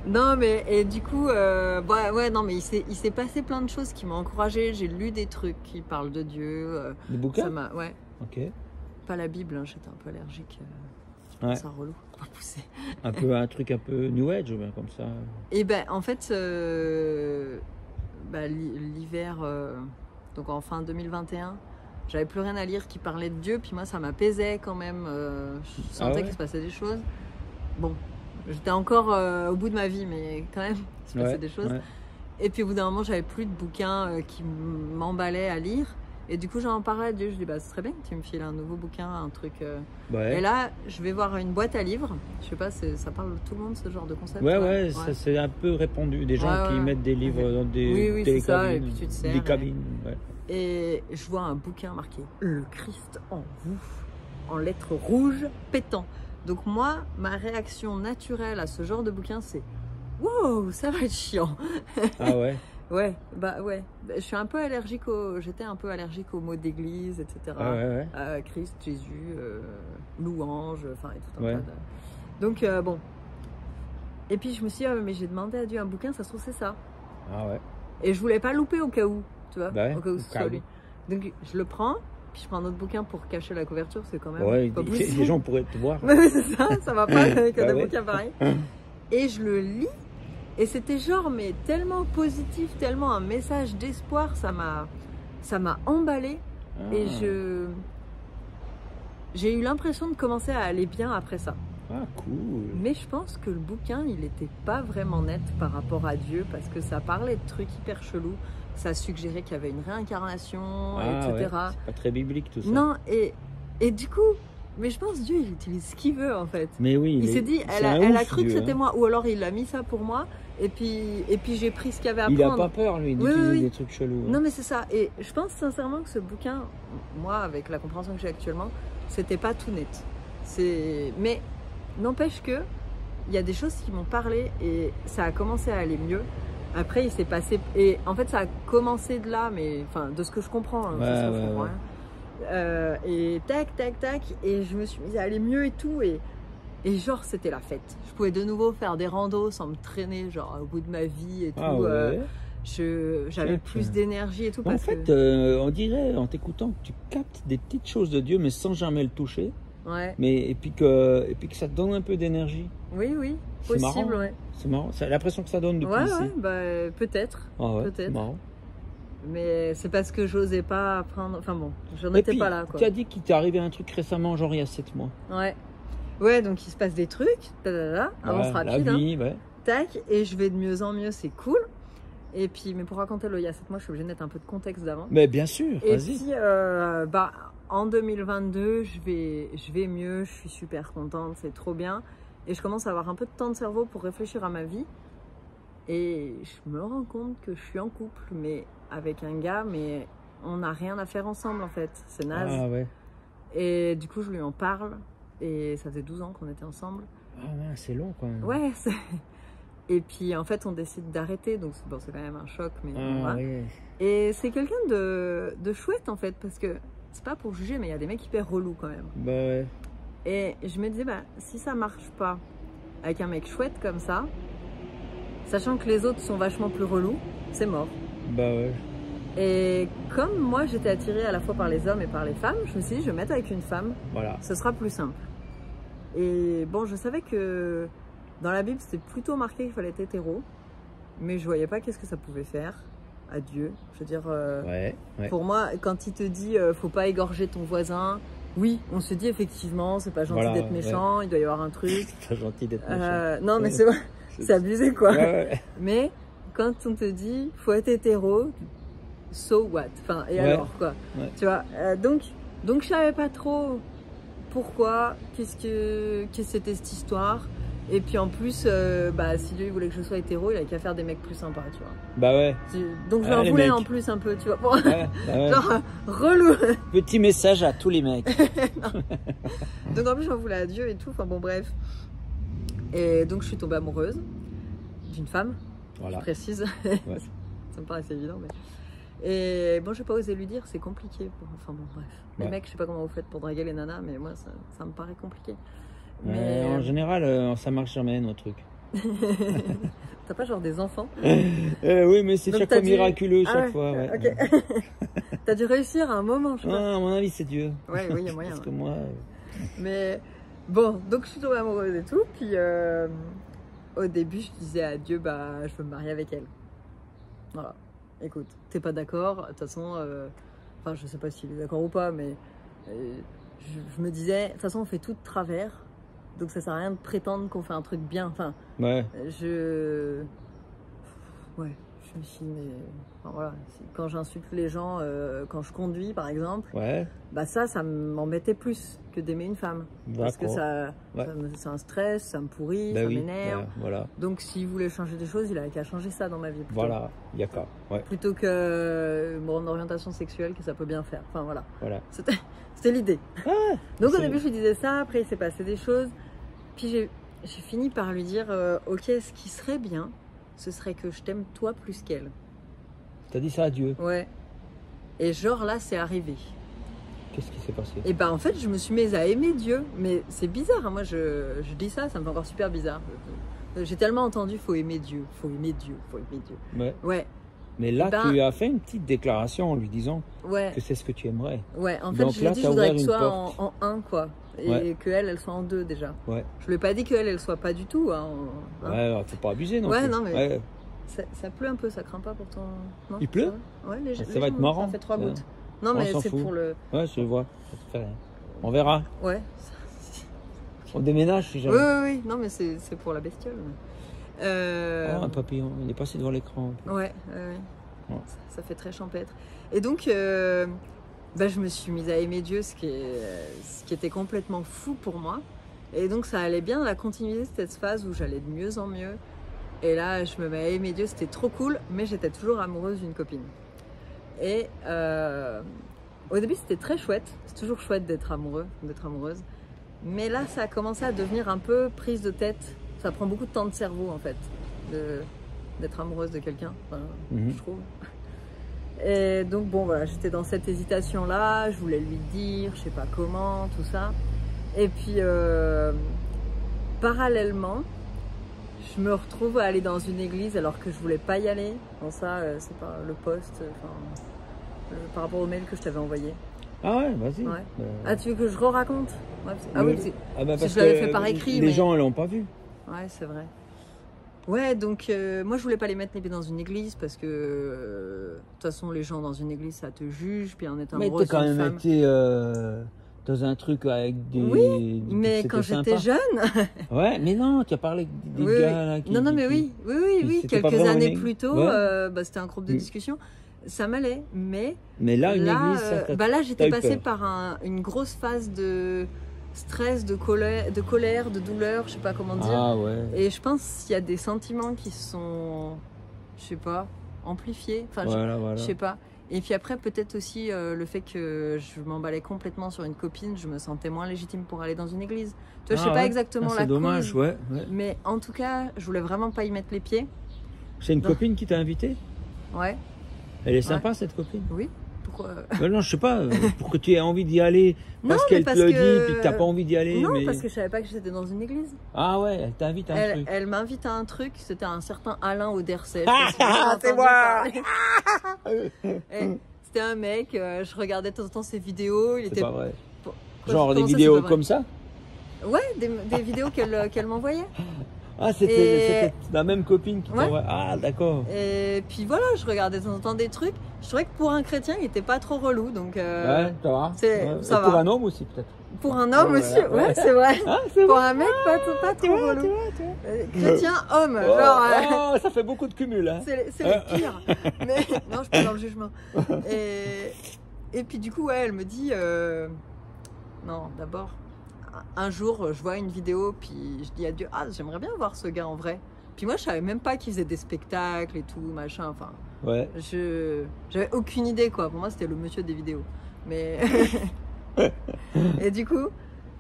Non, mais et du coup, ouais, non, mais il s'est passé plein de choses qui m'ont encouragée. J'ai lu des trucs qui parlent de Dieu. Des bouquins? Ouais. Ok. Pas la Bible, hein, j'étais un peu allergique. C'est relou. Pas pousser. Un truc un peu New Age ou bien comme ça. Et ben, en fait, l'hiver, donc en fin 2021, j'avais plus rien à lire qui parlait de Dieu. Puis moi, ça m'apaisait quand même. Je sentais qu'il se passait des choses. Bon. J'étais encore au bout de ma vie, mais quand même, il se passait des choses. Ouais. Et puis au bout d'un moment, j'avais plus de bouquins qui m'emballaient à lire. Et du coup, j'en parlais à Dieu. Je dis, bah, ce serait bien que tu me files un nouveau bouquin, un truc. Et là, je vais voir une boîte à livres. Je sais pas, ça parle de tout le monde, ce genre de concept. Ouais. Ça, c'est un peu répandu. Des gens qui mettent des livres dans des cabines. Et puis tu te sers, des cabines. Et je vois un bouquin marqué « Le Christ en vous », en lettres rouges pétant. Donc moi, ma réaction naturelle à ce genre de bouquin, c'est « Wow, ça va être chiant !» Ah ouais? Ouais. Je suis un peu allergique j'étais un peu allergique aux mots d'église, etc. Christ, Jésus, louange, enfin, et tout un tas de... Donc, bon. Et puis je me suis dit, mais j'ai demandé à Dieu un bouquin, ça se trouve c'est ça. Ah ouais. Et je voulais pas louper au cas où, tu vois, au cas où ce soit lui. Donc je le prends. Puis je prends un autre bouquin pour cacher la couverture, c'est quand même pas possible. Les gens pourraient te voir. C'est ça va pas avec des bouquins pareils. Et je le lis, et c'était genre, mais tellement positif, tellement un message d'espoir, ça m'a emballé. Et j'ai eu l'impression de commencer à aller bien après ça. Ah, cool. Mais je pense que le bouquin, il n'était pas vraiment net par rapport à Dieu, parce que ça parlait de trucs hyper chelous. Ça suggérait qu'il y avait une réincarnation, etc. Ouais, c'est pas très biblique tout ça. Non, et du coup, mais je pense Dieu, il utilise ce qu'il veut en fait. Mais oui, il s'est dit, elle a cru que c'était moi, ou alors il a mis ça pour moi, et puis j'ai pris ce qu'il y avait à prendre. Il a pas peur lui d'utiliser des trucs chelous. Non mais c'est ça, et je pense sincèrement que ce bouquin, moi avec la compréhension que j'ai actuellement, c'était pas tout net. Mais n'empêche que il y a des choses qui m'ont parlé et ça a commencé à aller mieux. Après, il s'est passé... Et en fait, ça a commencé de là, mais... Enfin, de ce que je comprends. Hein, je comprends rien. Et tac. Et je me suis mise à aller mieux et tout. Et genre, c'était la fête. Je pouvais de nouveau faire des randos sans me traîner, genre, au bout de ma vie et tout. J'avais plus d'énergie et tout. En fait, on dirait, en t'écoutant, que tu captes des petites choses de Dieu, mais sans jamais le toucher. Ouais. Et puis que ça te donne un peu d'énergie. Oui. C'est marrant. C'est marrant. C'est l'impression que ça donne depuis ici. Peut-être. Peut-être. C'est marrant. Mais c'est parce que j'osais pas apprendre. Enfin bon, j'en étais pas là. Quoi. Tu as dit qu'il t'est arrivé un truc récemment, genre il y a 7 mois. Ouais, donc il se passe des trucs. Avance rapide. La vie, Tac, et je vais de mieux en mieux, c'est cool. Et puis, mais pour raconter il y a 7 mois, je suis obligée de mettre un peu de contexte d'avant. Mais bien sûr, vas-y. Et puis, en 2022, je vais mieux, je suis super contente, c'est trop bien. Et je commence à avoir un peu de temps de cerveau pour réfléchir à ma vie. Et je me rends compte que je suis en couple, mais avec un gars, mais on n'a rien à faire ensemble en fait. C'est naze. Ah ouais. Et du coup, je lui en parle. Et ça faisait 12 ans qu'on était ensemble. Ah ouais, c'est long quand même. Ouais. Et puis en fait, on décide d'arrêter. Donc c'est quand même un choc. Mais voilà. Ouais. Et c'est quelqu'un de chouette en fait. Parce que c'est pas pour juger, mais il y a des mecs hyper relous quand même. Bah ouais. Et je me disais, si ça marche pas avec un mec chouette comme ça, sachant que les autres sont vachement plus relous, c'est mort. Bah ouais. Et comme moi, j'étais attirée à la fois par les hommes et par les femmes, je me suis dit, je vais mettre avec une femme. Voilà. Ce sera plus simple. Et bon, je savais que dans la Bible, c'était plutôt marqué qu'il fallait être hétéro, mais je voyais pas qu'est-ce que ça pouvait faire à Dieu. Je veux dire, pour moi, quand il te dit, faut pas égorger ton voisin, oui, on se dit effectivement, c'est pas gentil d'être méchant, il doit y avoir un truc. C'est pas gentil d'être méchant. Non, mais c'est vrai, c'est abusé quoi. Mais quand on te dit faut être hétéro, so what? Enfin, et alors quoi? Tu vois, donc je savais pas trop pourquoi, qu'est-ce que c'était cette histoire. Et puis en plus, si Dieu voulait que je sois hétéro, il avait qu'à faire des mecs plus sympas, tu vois. Bah ouais. Donc j'en voulais en plus un peu, tu vois. Bon. Genre, relou. Petit message à tous les mecs. Donc en plus, j'en voulais à Dieu et tout. Enfin bon, bref. Et donc je suis tombée amoureuse d'une femme. Voilà. Je précise. Ouais. Ça me paraît assez évident, mais. Et bon, j'ai pas osé lui dire, c'est compliqué. Enfin bon, bref. Les mecs, je sais pas comment vous faites pour draguer les nanas, mais moi, ça me paraît compliqué. Mais en général, ça marche jamais notre truc. T'as pas genre des enfants? Oui, mais c'est chaque fois miraculeux, chaque fois. Ouais. Okay. T'as dû réussir à un moment, je crois. À mon avis, c'est Dieu. Ouais, oui, il y a moyen. Parce que moi. Mais bon, donc je suis tombée amoureuse et tout. Puis au début, je disais à Dieu, je veux me marier avec elle. Voilà. Écoute, t'es pas d'accord? De toute façon, je sais pas s'il est d'accord ou pas, mais je me disais, de toute façon, on fait tout de travers. Donc ça sert à rien de prétendre qu'on fait un truc bien. Enfin, je me suis dit, quand j'insulte les gens, quand je conduis par exemple, ça m'embêtait plus que d'aimer une femme. Parce que c'est un stress, ça me pourrit, ça m'énerve. Voilà. Donc s'il voulait changer des choses, il avait qu'à changer ça dans ma vie. Plutôt. Voilà, d'accord. Ouais. Plutôt que mon orientation sexuelle, que ça peut bien faire. Enfin voilà. C'était l'idée. Donc au début je lui disais ça, après il s'est passé des choses. Puis j'ai fini par lui dire ok, ce qui serait bien, ce serait que je t'aime toi plus qu'elle. T'as dit ça à Dieu? Ouais. Et genre là c'est arrivé. Qu'est-ce qui s'est passé? Et en fait je me suis mise à aimer Dieu. Mais c'est bizarre, hein. Moi je dis ça me fait encore super bizarre. J'ai tellement entendu faut aimer Dieu, faut aimer Dieu, faut aimer Dieu. Ouais. Mais là, tu as fait une petite déclaration en lui disant que c'est ce que tu aimerais. Ouais, en fait, donc je lui ai dit je voudrais que tu sois en un, quoi. Et qu'elle soit en deux, déjà. Ouais. Je lui ai pas dit qu'elle soit pas du tout. Ouais, faut pas abuser, non plus. Ouais, non, mais ça pleut un peu, ça craint pas pour ton... Non, il pleut? Ouais, ça va être marrant. Ça fait 3 gouttes. Non, mais c'est pour le... Ouais, je vois. Ça te fait rien. On verra. Ouais. On déménage, si jamais. Oui. Non, mais c'est pour la bestiole. Un papillon, il est passé devant l'écran. Ouais. Ça fait très champêtre. Et donc, je me suis mise à aimer Dieu, ce qui était complètement fou pour moi. Et donc, ça allait bien, la continuité de cette phase où j'allais de mieux en mieux. Et là, je me mets à aimer Dieu, c'était trop cool, mais j'étais toujours amoureuse d'une copine. Et au début, c'était très chouette. C'est toujours chouette d'être amoureuse. Mais là, ça a commencé à devenir un peu prise de tête. Ça prend beaucoup de temps de cerveau, en fait, d'être amoureuse de quelqu'un, je trouve. Et donc, j'étais dans cette hésitation-là, je voulais lui dire, je sais pas comment, tout ça. Et puis, parallèlement, je me retrouve à aller dans une église alors que je voulais pas y aller. Bon, ça, c'est pas le post, par rapport au mail que je t'avais envoyé. Ah ouais, vas-y. Ah, tu veux que je raconte? Oui, parce que je l'avais fait par écrit. Les gens, ils l'ont pas vu. Ouais, c'est vrai. Ouais, donc moi je voulais pas les mettre les pieds dans une église parce que de toute façon les gens dans une église ça te juge, puis en étant amoureuse d'une femme. Mais t'as quand même été dans un truc avec des... Oui, mais quand j'étais jeune... Ouais, mais non, tu as parlé des gars là qui... Non, mais oui, quelques années plus tôt, c'était un groupe de discussion, ça m'allait, mais là, une église, ça là j'étais passée par une grosse phase de... stress, de colère, de douleur, je sais pas comment dire. Ah ouais. Et je pense qu'il y a des sentiments qui sont, je sais pas, amplifiés. Enfin, je sais pas. Et puis après, peut-être aussi le fait que je m'emballais complètement sur une copine, je me sentais moins légitime pour aller dans une église. Tu vois, je sais pas exactement la cause. C'est dommage, ouais. Mais en tout cas, je voulais vraiment pas y mettre les pieds. C'est une copine qui t'a invité? Ouais. Elle est sympa, cette copine? Oui. Pourquoi? Non, je sais pas, pour que tu aies envie d'y aller, parce qu'elle te le dit, puis que tu n'as pas envie d'y aller. Non, parce que je savais pas que j'étais dans une église. Ah ouais, elle t'invite à un truc. Elle m'invite à un truc, c'était un certain Alain Auderset. C'est moi. C'était un mec, je regardais de temps en temps ses vidéos. C'est pas vrai. Genre des vidéos comme ça? Ouais, des vidéos qu'elle m'envoyait. Ah, c'était la même copine qui t'envoie. Ah, d'accord. Et puis voilà, je regardais de temps en temps des trucs. Je trouvais que pour un chrétien, il était pas trop relou. Donc, ouais, ça va. Ça va. Pour un homme aussi, peut-être. Pour un homme aussi, ouais, c'est vrai. Ah, pour un mec, pas trop relou. Chrétien, homme, genre... ça fait beaucoup de cumul, hein. C'est le pire. Mais non, je suis dans le jugement. Et puis du coup, ouais, elle me dit... Non, d'abord, un jour, je vois une vidéo, puis je dis à Dieu, ah, j'aimerais bien voir ce gars en vrai. Puis moi, je savais même pas qu'il faisait des spectacles et tout, machin, enfin... Ouais. J'avais aucune idée, quoi. Pour moi, c'était le monsieur des vidéos. Mais... Et du coup,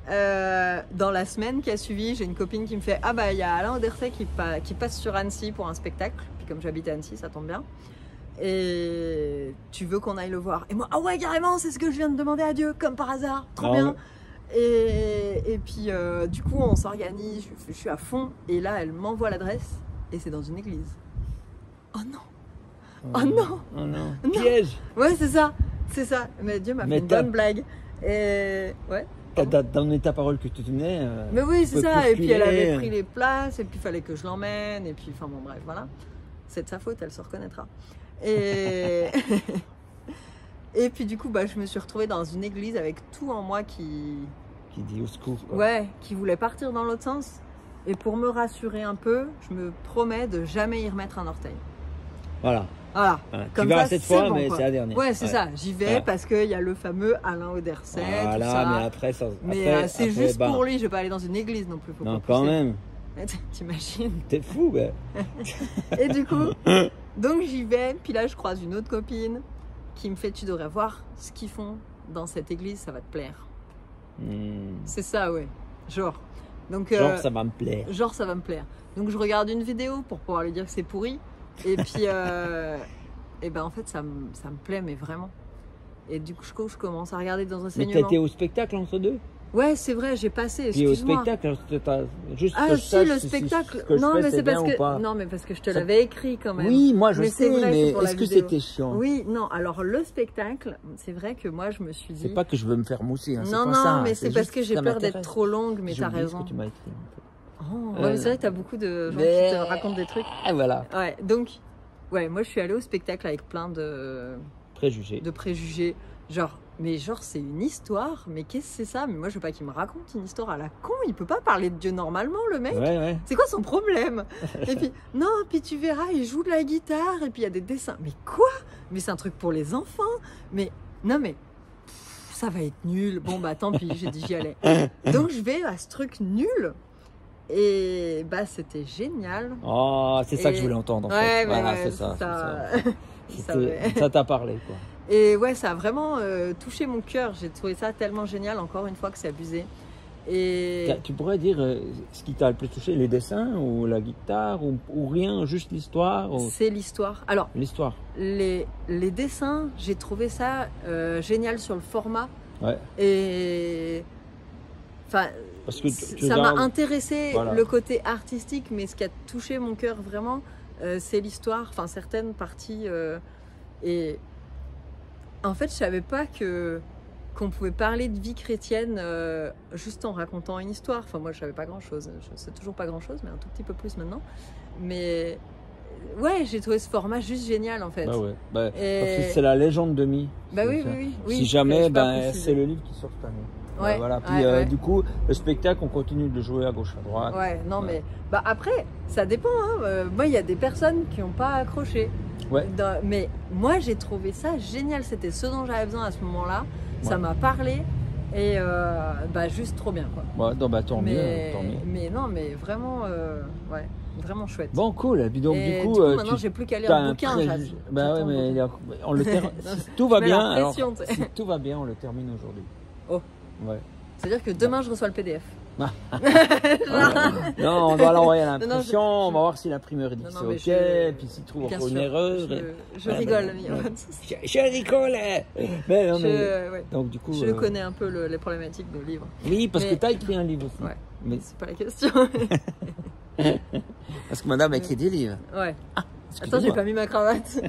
dans la semaine qui a suivi, j'ai une copine qui me fait « Ah bah, il y a Alain Auderset qui passe sur Annecy pour un spectacle. » Puis comme j'habite à Annecy, ça tombe bien. Et tu veux qu'on aille le voir? Et moi, ah ouais, carrément, c'est ce que je viens de demander à Dieu, comme par hasard, trop bien. Ouais. Et puis, du coup, on s'organise, je suis à fond. Et là, elle m'envoie l'adresse, et c'est dans une église. Oh non! Oh non! Oh non! Piège! Ouais, c'est ça, c'est ça. Mais Dieu m'a fait une bonne blague. Et ouais. T'as donné ta parole que tu tenais. Mais oui, c'est ça. Et puis elle avait pris les places, et puis il fallait que je l'emmène, et puis, enfin bon, bref, voilà. C'est de sa faute, elle se reconnaîtra. Et et puis du coup, bah, je me suis retrouvée dans une église avec tout en moi qui dit au secours, quoi. Ouais, qui voulait partir dans l'autre sens. Et pour me rassurer un peu, je me promets de jamais y remettre un orteil. Voilà. Voilà. Comme tu vas cette fois, bon, mais c'est la dernière. Ouais, c'est ça. J'y vais parce qu'il y a le fameux Alain Auderset. Voilà, tout ça. mais après, c'est juste pour lui. Je vais pas aller dans une église non plus. Non, quand même. T'imagines? T'es fou, ben. Et du coup, donc j'y vais. Puis là, je croise une autre copine qui me fait: tu devrais voir ce qu'ils font dans cette église, ça va te plaire. C'est ça, ouais. Genre. Donc, genre, ça va me plaire. Genre, ça va me plaire. Donc, je regarde une vidéo pour pouvoir lui dire que c'est pourri. Et puis, et ben en fait, ça me plaît, mais vraiment. Et du coup, je commence à regarder dans un enseignement. Mais t'as été au spectacle entre deux? Ouais, c'est vrai, j'ai passé. Et au spectacle, juste ah, si, le spectacle. Non, mais c'est parce que. Non, mais parce que je te l'avais écrit quand même. Oui, moi je sais, mais est-ce que c'était chiant? Oui, non. Alors, le spectacle, c'est vrai que moi, je me suis dit. C'est pas que je veux me faire mousser. Hein, non, non, mais c'est parce que j'ai peur d'être trop longue, mais t'as raison. Ce que tu m'as écrit un peu. Oh, ouais, c'est vrai que t'as beaucoup de gens qui te racontent des trucs. Et voilà. Ouais, donc, ouais, moi je suis allée au spectacle avec plein de préjugés. Genre, mais genre, c'est une histoire, mais qu'est-ce que c'est ça? Mais moi je veux pas qu'il me raconte une histoire à la con, il peut pas parler de Dieu normalement, le mec. Ouais, ouais. C'est quoi son problème? Et puis, non, puis tu verras, il joue de la guitare, et puis il y a des dessins. Mais quoi? Mais c'est un truc pour les enfants. Mais, non, mais. Ça va être nul. Bon, bah tant pis, j'ai dit j'y allais. Donc je vais à ce truc nul. Et bah c'était génial. Oh, c'est ça que je voulais entendre en fait. Voilà, c'est ça. Ça t'a parlé, quoi. Et ouais, ça a vraiment touché mon cœur. J'ai trouvé ça tellement génial, encore une fois, que c'est abusé. Et... Tu pourrais dire ce qui t'a le plus touché, les dessins ou la guitare ou rien, juste l'histoire ou... C'est l'histoire. Alors, l'histoire. Les dessins, j'ai trouvé ça génial sur le format. Ouais. Et... Enfin... Parce que ça m'a intéressé, voilà. Le côté artistique, mais ce qui a touché mon cœur vraiment, c'est l'histoire, enfin certaines parties. Et en fait, je savais pas qu'on pouvait parler de vie chrétienne juste en racontant une histoire. Enfin, moi, je savais pas grand-chose. Je sais toujours pas grand-chose, mais un tout petit peu plus maintenant. Mais ouais, j'ai trouvé ce format juste génial en fait. Bah ouais. Bah, parce que c'est la légende de Mi. Bah oui. Si jamais, c'est le livre qui sort cette année. Ouais, voilà. Puis du coup, le spectacle, on continue de jouer à gauche, à droite. Ouais, non, mais bah après, ça dépend. Hein. Moi, il y a des personnes qui n'ont pas accroché. Ouais. Mais moi, j'ai trouvé ça génial. C'était ce dont j'avais besoin à ce moment-là. Ouais. Ça m'a parlé et bah juste trop bien, quoi. Ouais, non, bah tant mieux. Mais non, mais vraiment, ouais. Vraiment chouette. Bon, cool. Et puis donc, du coup maintenant, j'ai plus qu'à lire un bouquin. Bah ouais, mais on le si tout va bien. Alors, si tout va bien, on le termine aujourd'hui. Oh. Ouais. C'est-à-dire que demain, je reçois le PDF. Non, on doit l'envoyer à l'impression. On va voir si l'imprimeur dit que c'est OK. Puis s'il trouve encore une erreur. Je rigole. Je rigole. Mais non, mais donc du coup, je connais un peu les problématiques de livre. Oui, parce que tu as écrit un livre aussi. Ouais. Mais c'est pas la question. Parce que madame a écrit des livres. Ouais. Attends, j'ai pas mis ma cravate.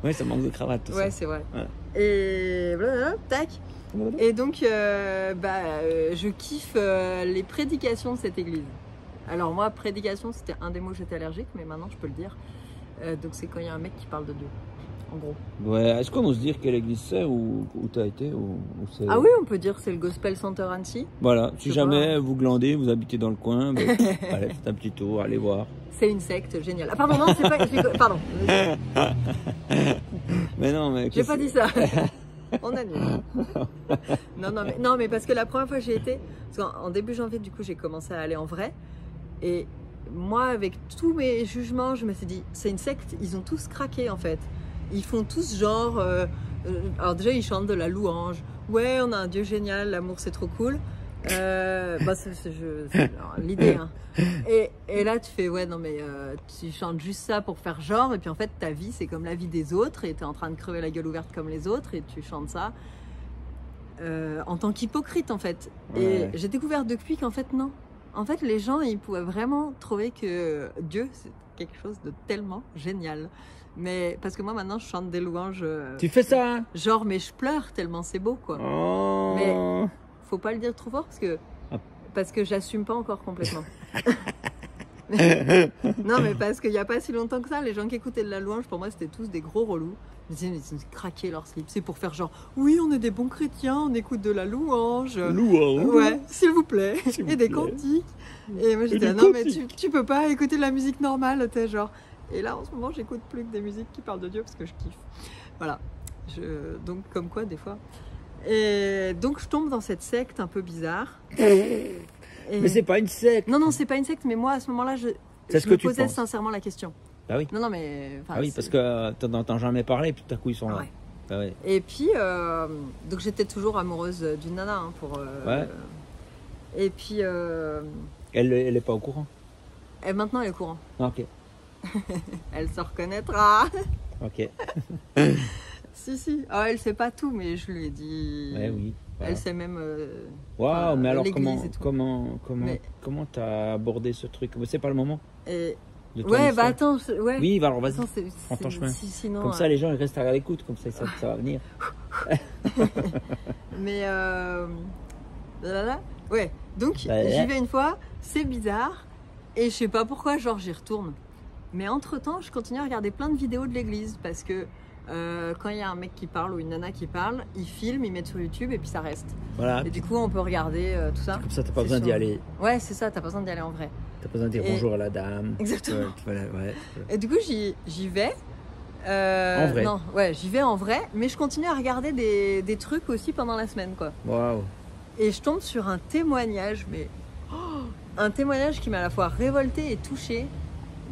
Ouais, ça manque de cravate. Tout ouais, ça. C'est vrai. Ouais. Et voilà, tac. Et donc, je kiffe les prédications de cette église. Alors moi, prédication, c'était un des mots, j'étais allergique, mais maintenant je peux le dire. Donc c'est quand il y a un mec qui parle de Dieu. en gros. Ouais, est-ce qu'on ose dire quelle église c'est où tu as été Ah oui, on peut dire c'est le Gospel Center Annecy. Voilà, si jamais vous glandez, vous habitez dans le coin, ben, allez, faites un petit tour, allez voir. C'est une secte géniale. Ah pardon, non, c'est pas... Pardon. Mais non, mais... J'ai pas dit ça. On annule. Non, mais parce que la première fois que j'y été, en début janvier, du coup, j'ai commencé à aller en vrai. Et moi, avec tous mes jugements, je me suis dit, c'est une secte, ils ont tous craqué en fait. Ils font tous genre... alors déjà, ils chantent de la louange. Ouais, on a un Dieu génial, l'amour c'est trop cool. Bah, c'est l'idée. Hein. Et là, tu fais, ouais, non, mais tu chantes juste ça pour faire genre. Et puis en fait, ta vie, c'est comme la vie des autres. Et tu es en train de crever la gueule ouverte comme les autres. Et tu chantes ça en tant qu'hypocrite, en fait. Ouais. Et j'ai découvert depuis qu'en fait, non. En fait, les gens, ils pouvaient vraiment trouver que Dieu, c'est quelque chose de tellement génial. Mais parce que moi, maintenant, je chante des louanges. Tu fais ça hein? Genre, mais je pleure tellement c'est beau, quoi. Oh. Mais faut pas le dire trop fort parce que j'assume pas encore complètement. Non, mais parce qu'il n'y a pas si longtemps que ça, les gens qui écoutaient de la louange, pour moi, c'était tous des gros relous. Ils craquaient leur slip. C'est pour faire genre, oui, on est des bons chrétiens, on écoute de la louange. Louange. Ouais, s'il vous plaît. Et des cantiques. Et moi, j'étais non, mais tu peux pas écouter de la musique normale, t'es genre. Et là, en ce moment, j'écoute plus que des musiques qui parlent de Dieu parce que je kiffe. Voilà. Donc, comme quoi, des fois. Et donc, je tombe dans cette secte un peu bizarre. Mais c'est pas une secte. Non, c'est pas une secte, mais moi, à ce moment-là, je me posais sincèrement la question. Ah oui. Non, mais... Ah oui, parce que t'en entends jamais parler, et puis tout à coup, ils sont là. Ouais. Ah ouais. Et puis, donc j'étais toujours amoureuse d'une nana. Hein, ouais. Et puis... Elle est pas au courant? Maintenant, elle est au courant. Ok. Elle se reconnaîtra. Ok. Si. Oh, elle sait pas tout, mais je lui ai dit... Ouais, oui. Voilà. Elle sait même... Waouh, mais alors comment t'as abordé ce truc? C'est pas le moment? Ouais, bah attends, ouais. Oui, alors vas-y, prends ton chemin. Sinon, comme ça, les gens ils restent à l'écoute, comme ça va venir. Mais ouais, donc j'y vais une fois, c'est bizarre, et je sais pas pourquoi, genre j'y retourne. Mais entre-temps, je continue à regarder plein de vidéos de l'église, parce que quand il y a un mec qui parle ou une nana qui parle, ils filment, ils mettent sur YouTube et puis ça reste. Voilà. Et du coup, on peut regarder tout ça. Comme ça, t'as pas besoin d'y aller. Ouais, c'est ça, t'as pas besoin d'y aller en vrai. T'as pas besoin de dire bonjour à la dame. Exactement. Ouais. Et du coup, j'y vais. En vrai. Non, ouais, j'y vais en vrai, mais je continue à regarder des trucs aussi pendant la semaine, quoi. Waouh. Et je tombe sur un témoignage, mais un témoignage qui m'a à la fois révoltée et touchée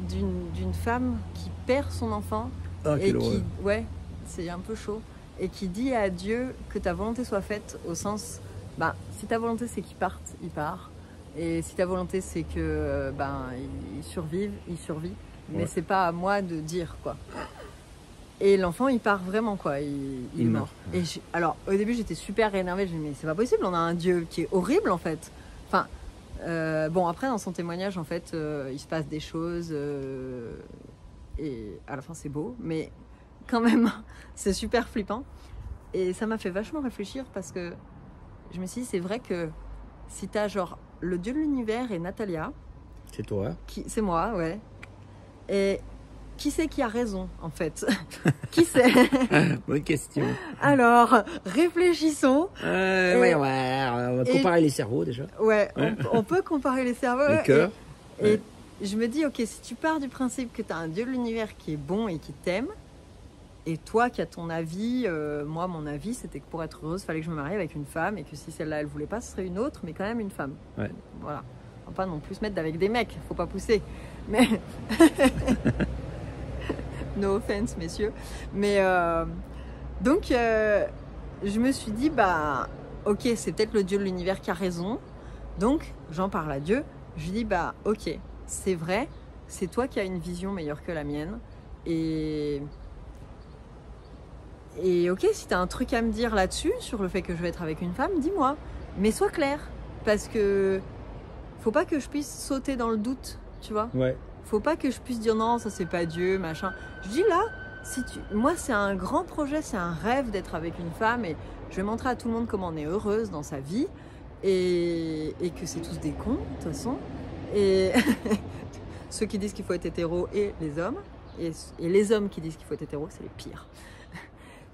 d'une femme qui perd son enfant. Ah, et qui, ouais, c'est un peu chaud, et qui dit à Dieu que ta volonté soit faite, au sens, bah, si ta volonté c'est qu'il parte, il part, et si ta volonté c'est que, il survive, il survit, mais c'est pas à moi de dire, quoi. Et l'enfant, il part vraiment, quoi, il est mort. Et alors, au début, j'étais super énervée, je me dis, mais c'est pas possible, on a un Dieu qui est horrible, en fait. Enfin, bon, après, dans son témoignage, en fait, il se passe des choses... Et à la fin, c'est beau, mais quand même, c'est super flippant. Et ça m'a fait vachement réfléchir parce que je me suis dit, c'est vrai que si t'as genre le dieu de l'univers et Natalia... C'est toi. C'est moi, ouais. Et qui c'est qui a raison, en fait? Qui c'est? Bonne question. Alors, réfléchissons. Ouais, on va comparer les cerveaux déjà. Ouais, on peut comparer les cerveaux. Les cœurs. Et je me dis, ok, si tu pars du principe que tu as un dieu de l'univers qui est bon et qui t'aime, et toi qui as ton avis, moi mon avis c'était que pour être heureuse, il fallait que je me marie avec une femme, et que si celle-là elle voulait pas, ce serait une autre, mais quand même une femme. Ouais. Voilà. On va pas non plus se mettre avec des mecs, faut pas pousser. Mais no offense messieurs. Mais donc je me suis dit, bah ok, c'est peut-être le dieu de l'univers qui a raison. Donc j'en parle à Dieu. Je lui dis, bah ok, c'est vrai, c'est toi qui as une vision meilleure que la mienne. Et ok, si tu as un truc à me dire là-dessus, sur le fait que je vais être avec une femme, dis-moi. Mais sois clair, parce que faut pas que je puisse sauter dans le doute, tu vois. Ouais. Faut pas que je puisse dire non, ça c'est pas Dieu, machin. Je dis là, moi c'est un grand projet, c'est un rêve d'être avec une femme, et je vais montrer à tout le monde comment on est heureuse dans sa vie, et que c'est tous des cons, de toute façon. Et ceux qui disent qu'il faut être hétéro et les hommes. Et les hommes qui disent qu'il faut être hétéro, c'est les pires.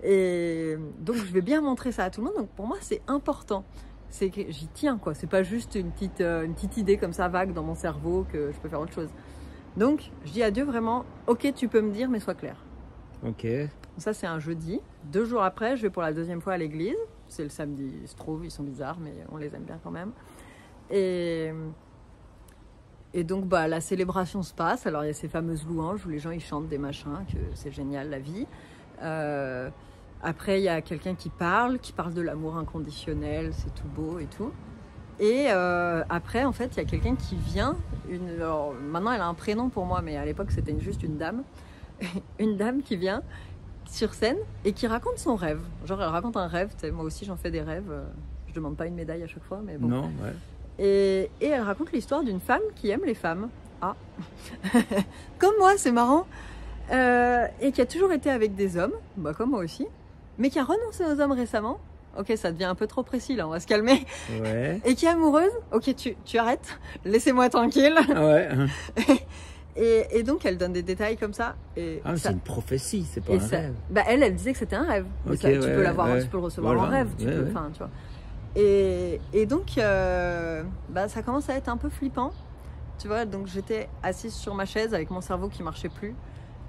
Et donc, je vais bien montrer ça à tout le monde. Donc, pour moi, c'est important. C'est que j'y tiens, quoi. C'est pas juste une petite idée comme ça, vague dans mon cerveau, que je peux faire autre chose. Donc, je dis à Dieu vraiment, ok, tu peux me dire, mais sois clair. Ok. Ça, c'est un jeudi. 2 jours après, je vais pour la 2e fois à l'église. C'est le samedi, il se trouve, ils sont bizarres, mais on les aime bien quand même. Et donc, la célébration se passe. Alors, il y a ces fameuses louanges où les gens, ils chantent des machins, que c'est génial, la vie. Après, il y a quelqu'un qui parle de l'amour inconditionnel, c'est tout beau et tout. Et après, en fait, il y a quelqu'un qui vient. Alors, maintenant, elle a un prénom pour moi, mais à l'époque, c'était juste une dame. Une dame qui vient sur scène et qui raconte son rêve. Genre, elle raconte un rêve. Moi aussi, j'en fais des rêves. Je demande pas une médaille à chaque fois, mais bon. Non, ouais. Et elle raconte l'histoire d'une femme qui aime les femmes. Ah, comme moi, c'est marrant. Et qui a toujours été avec des hommes, comme moi aussi, mais qui a renoncé aux hommes récemment. Ok, ça devient un peu trop précis là, on va se calmer. Ouais. Et qui est amoureuse. Ok, tu arrêtes, laissez-moi tranquille. Ouais. Et donc elle donne des détails comme ça. Et ça... c'est une prophétie, c'est pas un rêve. Elle disait que c'était un rêve. Okay, ça, tu peux l'avoir, tu peux le recevoir en rêve. Tu vois. Et donc ça commence à être un peu flippant. Tu vois, donc j'étais assise sur ma chaise avec mon cerveau qui marchait plus.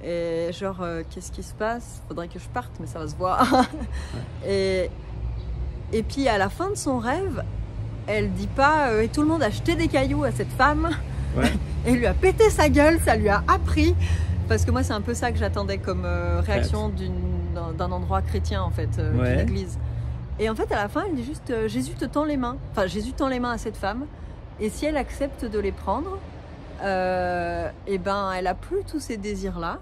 Et genre, qu'est-ce qui se passe? Faudrait que je parte, mais ça va se voir. Et puis à la fin de son rêve, elle dit pas et tout le monde a jeté des cailloux à cette femme. Ouais. Et lui a pété sa gueule, ça lui a appris. Parce que moi, c'est un peu ça que j'attendais comme réaction d'un endroit chrétien, en fait, d'une église. Et en fait, à la fin, elle dit juste Jésus te tend les mains. Enfin, Jésus tend les mains à cette femme. Et si elle accepte de les prendre, elle a plus tous ces désirs-là.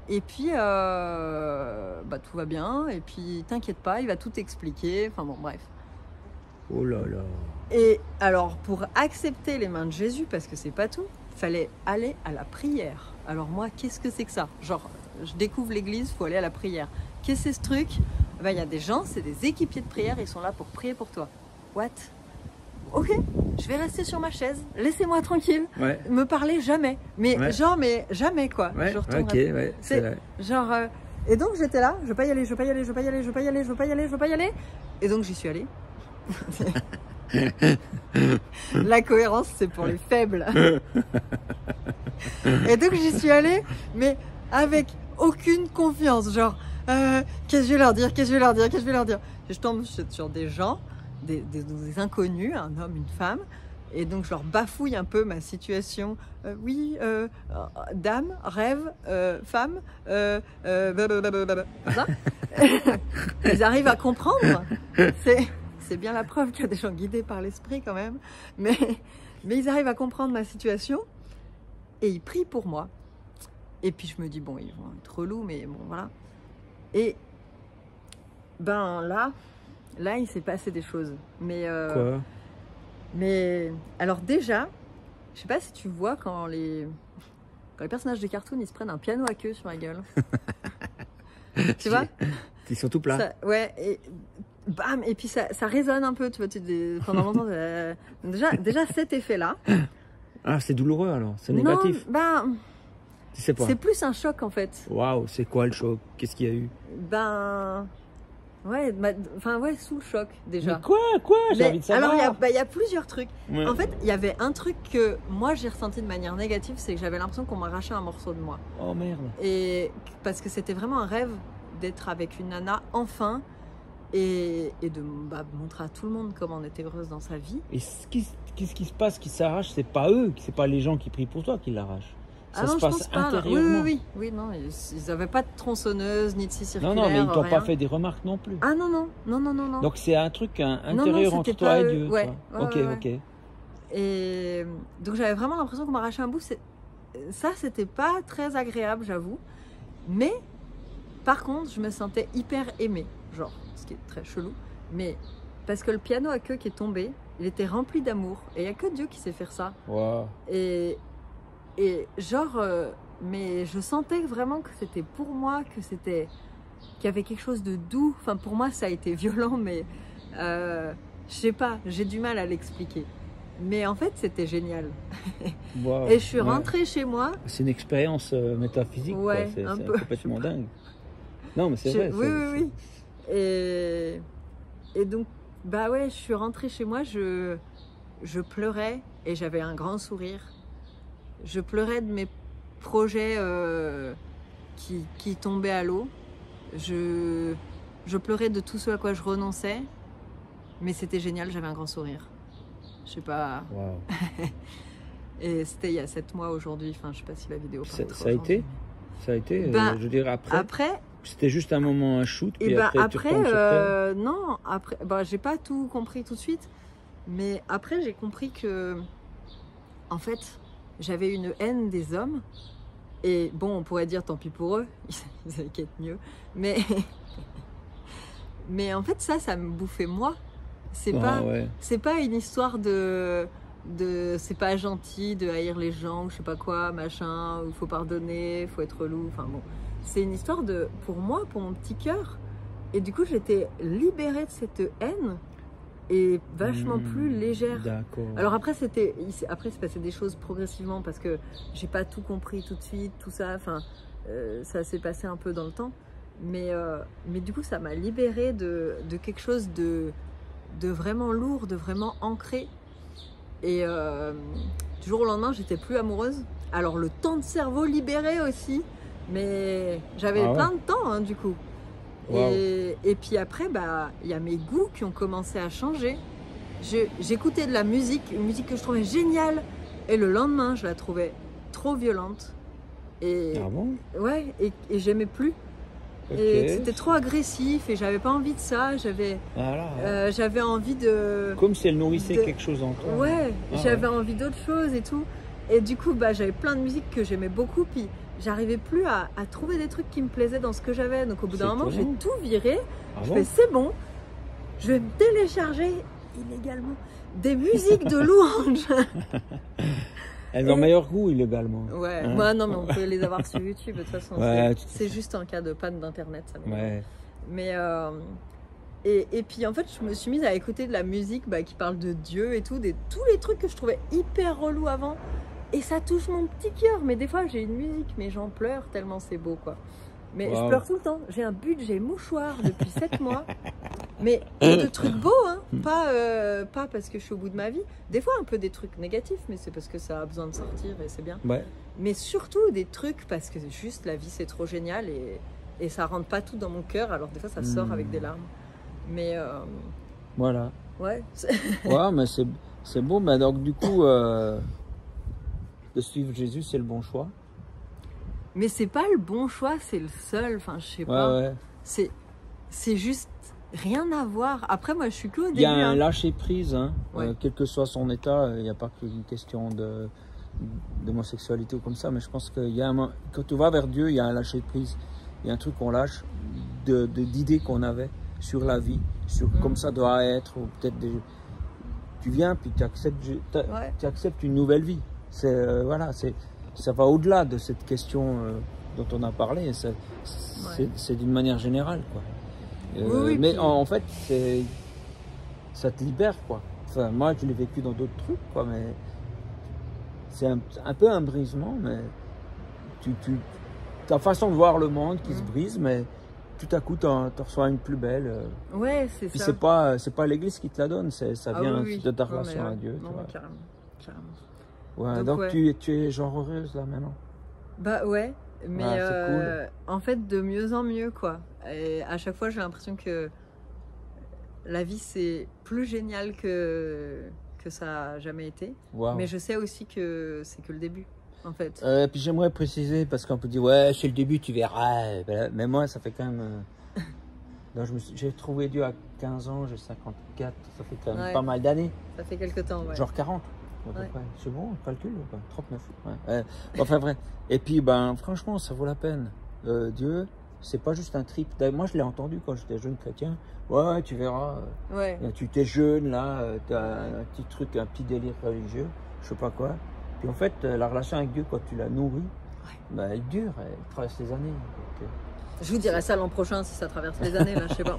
Et puis, tout va bien. Et puis, t'inquiète pas, il va tout expliquer. Enfin bon, bref. Oh là là. Et alors, pour accepter les mains de Jésus, parce que c'est pas tout, il fallait aller à la prière. Alors moi, qu'est-ce que c'est que ça? Genre, je découvre l'église, il faut aller à la prière. Qu'est-ce que c'est ce truc? Il y a des gens, c'est des équipiers de prière, ils sont là pour prier pour toi. What? Ok, je vais rester sur ma chaise, laissez-moi tranquille, me parlez jamais. Mais mais jamais quoi. Ouais, c'est vrai. Genre, et donc j'étais là, je veux pas y aller. Et donc j'y suis allée. La cohérence, c'est pour les faibles. Et donc j'y suis allée, mais avec aucune confiance. Genre, qu'est-ce que je vais leur dire? Je tombe sur des gens, des inconnus, un homme, une femme. Et donc je leur bafouille un peu ma situation. Dame, rêve, femme, ça. Ils arrivent à comprendre. C'est bien la preuve qu'il y a des gens guidés par l'esprit quand même. Mais ils arrivent à comprendre ma situation et ils prient pour moi. Et puis je me dis, bon, ils vont être relous, mais bon, voilà. Et là, il s'est passé des choses. Mais quoi? Mais alors déjà, je sais pas si tu vois quand les personnages de cartoon, ils se prennent un piano à queue sur la gueule. Tu vois? Ils sont tout plats. Ouais, et bam, et puis ça résonne un peu, tu vois, pendant longtemps. Déjà cet effet-là. Ah, c'est douloureux alors, c'est négatif. Non, c'est plus un choc en fait. Waouh, c'est quoi le choc? Qu'est-ce qu'il y a eu? Sous le choc déjà. Mais quoi? J'ai envie de savoir. Alors il y a plusieurs trucs. Ouais. En fait, il y avait un truc que moi j'ai ressenti de manière négative, c'est que j'avais l'impression qu'on m'arrachait un morceau de moi. Oh merde. Et parce que c'était vraiment un rêve d'être avec une nana enfin et de montrer à tout le monde comment on était heureuse dans sa vie. Et qu'est-ce qui se passe qui s'arrache? C'est pas eux, c'est pas les gens qui prient pour toi qui l'arrachent. Ça se passe intérieurement. Oui, non, ils n'avaient pas de tronçonneuse ni de scie circulaire. Non, mais ils t'ont pas fait des remarques non plus. Ah non. Donc c'est un truc intérieur entre toi et Dieu. Ouais, ok. Et donc j'avais vraiment l'impression qu'on m'arrachait un bout. Ça, c'était pas très agréable, j'avoue. Mais par contre, je me sentais hyper aimée. Genre, ce qui est très chelou. Mais parce que le piano à queue qui est tombé, il était rempli d'amour. Et il n'y a que Dieu qui sait faire ça. Wow. Et genre, mais je sentais vraiment que c'était pour moi, qu'il y avait quelque chose de doux. Enfin, pour moi, ça a été violent, mais je sais pas, j'ai du mal à l'expliquer. Mais en fait, c'était génial. Wow. Et je suis rentrée chez moi. C'est une expérience métaphysique, c'est complètement dingue. Non, mais c'est vrai. Oui. Et donc, bah ouais, je suis rentrée chez moi, je pleurais et j'avais un grand sourire. Je pleurais de mes projets qui tombaient à l'eau. Je pleurais de tout ce à quoi je renonçais. Mais c'était génial, j'avais un grand sourire. Je sais pas. Wow. Et c'était il y a 7 mois aujourd'hui. Enfin, je sais pas si la vidéo. Ça a été, je dirais après. C'était juste un moment, un shoot. Et puis après, non, après, j'ai pas tout compris tout de suite. Mais après, j'ai compris que, en fait, j'avais une haine des hommes. Et bon, on pourrait dire tant pis pour eux, ils avaient qu'à être mieux. Mais en fait, ça me bouffait moi. C'est pas une histoire de c'est pas gentil de haïr les gens, je sais pas quoi, machin, il faut pardonner, il faut être relou, enfin bon. C'est une histoire pour moi, pour mon petit cœur. Et du coup, j'étais libérée de cette haine et vachement plus légère. D'accord. Alors après, c'est passé des choses progressivement parce que j'ai pas tout compris tout de suite, tout ça, enfin, ça s'est passé un peu dans le temps. Mais du coup, ça m'a libérée de quelque chose de vraiment lourd, de vraiment ancré. Et du jour au lendemain, j'étais plus amoureuse. Alors le temps de cerveau libéré aussi, mais j'avais plein de temps du coup. Wow. Et puis après, il y a mes goûts qui ont commencé à changer. J'écoutais de la musique, une musique que je trouvais géniale, et le lendemain, je la trouvais trop violente. Et, ouais, et j'aimais plus. Et c'était trop agressif et j'avais pas envie de ça. J'avais envie de. Comme si elle nourrissait quelque chose en toi. Ouais, j'avais envie d'autre chose et tout. Et du coup, j'avais plein de musique que j'aimais beaucoup. Puis j'arrivais plus à trouver des trucs qui me plaisaient dans ce que j'avais. Donc au bout d'un moment, j'ai tout viré. Je fais c'est bon. Je vais me télécharger illégalement des musiques de louange. Elles ont meilleur goût illégalement. Ouais, hein? Non, mais on peut les avoir sur YouTube de toute façon. Ouais, c'est juste en cas de panne d'internet. Mais et puis en fait, je me suis mise à écouter de la musique qui parle de Dieu et tout, tous les trucs que je trouvais hyper relous avant. Et ça touche mon petit cœur. Mais des fois, j'ai une musique, mais j'en pleure tellement c'est beau, quoi. Mais je pleure tout le temps. J'ai un budget mouchoir depuis 7 mois. Mais de trucs beaux, hein. Pas parce que je suis au bout de ma vie. Des fois, un peu des trucs négatifs, mais c'est parce que ça a besoin de sortir et c'est bien. Ouais. Mais surtout des trucs parce que juste la vie, c'est trop génial et ça rentre pas tout dans mon cœur. Alors des fois, ça sort avec des larmes. Mais voilà. Ouais. Ouais, mais c'est beau. Mais donc du coup, de suivre Jésus, c'est le bon choix. Mais c'est pas le bon choix, c'est le seul. Enfin, je sais pas. Ouais. C'est juste rien à voir. Après, moi, je suis que au début. Il y a un lâcher prise, hein. Quel que soit son état. Il n'y a pas qu'une question d'homosexualité ou comme ça. Mais je pense qu'il y a quand tu vas vers Dieu, il y a un lâcher prise. Il y a un truc qu'on lâche d'idées qu'on avait sur la vie, sur comme ça doit être. Ou peut-être tu viens puis tu acceptes une nouvelle vie. Ça va au-delà de cette question dont on a parlé. C'est d'une manière générale, quoi. Mais en fait, ça te libère, quoi. Enfin, moi, je l'ai vécu dans d'autres trucs, quoi. Mais c'est un peu un brisement, mais ta façon de voir le monde qui se brise, mais tout à coup, tu reçois une plus belle. Ouais, c'est puis ça. c'est pas l'Église qui te la donne, ça vient de ta relation à Dieu. Non, tu vois. Carrément. Ouais, donc tu es genre heureuse là maintenant. Ouais, mais cool. En fait de mieux en mieux, quoi. Et à chaque fois j'ai l'impression que la vie c'est plus génial que ça a jamais été. Wow. Mais je sais aussi que c'est que le début, en fait. Puis j'aimerais préciser parce qu'on peut dire ouais c'est le début tu verras, mais moi ça fait quand même. J'ai trouvé Dieu à 15 ans, j'ai 54, ça fait quand même pas mal d'années. Ça fait quelques temps, ouais. Genre 40. C'est bon, on calcule ou pas 39. Ouais. Enfin bref. Et puis franchement, ça vaut la peine. Dieu, c'est pas juste un trip. Moi, je l'ai entendu quand j'étais jeune chrétien. Ouais, tu verras. Tu t'es jeune là, tu as un petit truc, un petit délire religieux, je sais pas quoi. Puis en fait, la relation avec Dieu, quand tu la nourris, elle dure, elle traverse les années. Donc, je vous dirai ça l'an prochain si ça traverse les années, là, je sais pas.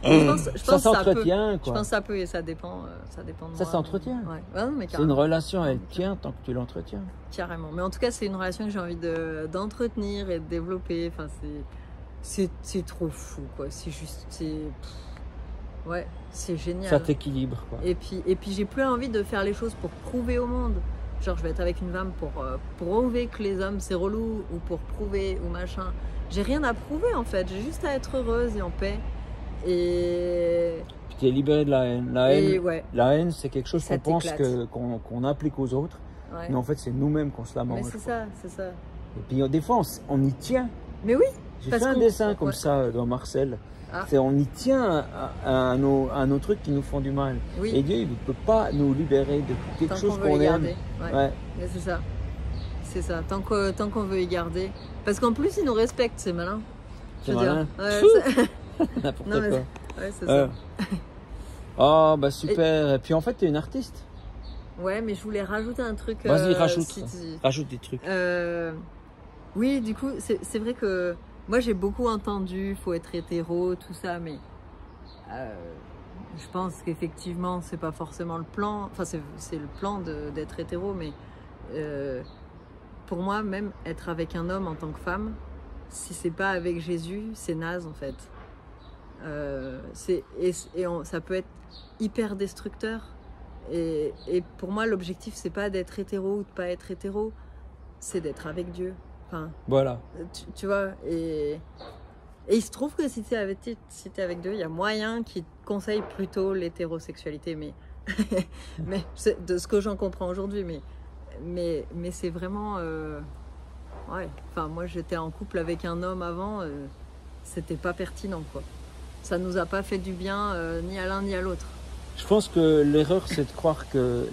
Ça s'entretient, quoi. Je pense que ça peut et ça dépend de moi. Ça s'entretient. Ouais. Ouais, c'est une relation, elle tient tant que tu l'entretiens. Carrément. Mais en tout cas, c'est une relation que j'ai envie d'entretenir et de développer. Enfin, c'est trop fou, quoi. C'est juste, ouais, c'est génial. Ça t'équilibre, quoi. Et puis j'ai plus envie de faire les choses pour prouver au monde. Genre, je vais être avec une femme pour prouver que les hommes c'est relou ou pour prouver ou machin. J'ai rien à prouver en fait. J'ai juste à être heureuse et en paix. Et puis tu es libérée de la haine. La haine, c'est quelque chose qu'on pense qu'on applique aux autres. Ouais. Mais en fait, c'est nous-mêmes qu'on se la mange. Mais c'est ça. Et puis des fois, on y tient. Mais oui. J'ai fait un dessin comme ça dans Marcel. On y tient à nos trucs qui nous font du mal. Oui. Et Dieu, il ne peut pas nous libérer de quelque chose qu'on aime. Ouais. Mais c'est ça. C'est ça. Tant qu'on veut y garder. Parce qu'en plus, il nous respecte, c'est malin. C'est malin. N'importe quoi. Ouais, c'est ça. Oh, bah super. Et puis en fait, tu es une artiste. Ouais, mais je voulais rajouter un truc. Vas-y, rajoute des trucs. Oui, du coup, c'est vrai que moi j'ai beaucoup entendu, faut être hétéro, tout ça, mais je pense qu'effectivement c'est pas forcément le plan. Enfin, c'est le plan d'être hétéro, mais pour moi, même être avec un homme en tant que femme, si c'est pas avec Jésus, c'est naze en fait. Ça peut être hyper destructeur. Et pour moi, l'objectif, c'est pas d'être hétéro ou de pas être hétéro, c'est d'être avec Dieu. Enfin, voilà. Tu vois, et il se trouve que si t'es avec Dieu, il y a moyen qu'il te conseille plutôt l'hétérosexualité, mais de ce que j'en comprends aujourd'hui, mais c'est vraiment... ouais, enfin, moi, j'étais en couple avec un homme avant, c'était pas pertinent, quoi. Ça nous a pas fait du bien, ni à l'un ni à l'autre. Je pense que l'erreur, c'est de croire que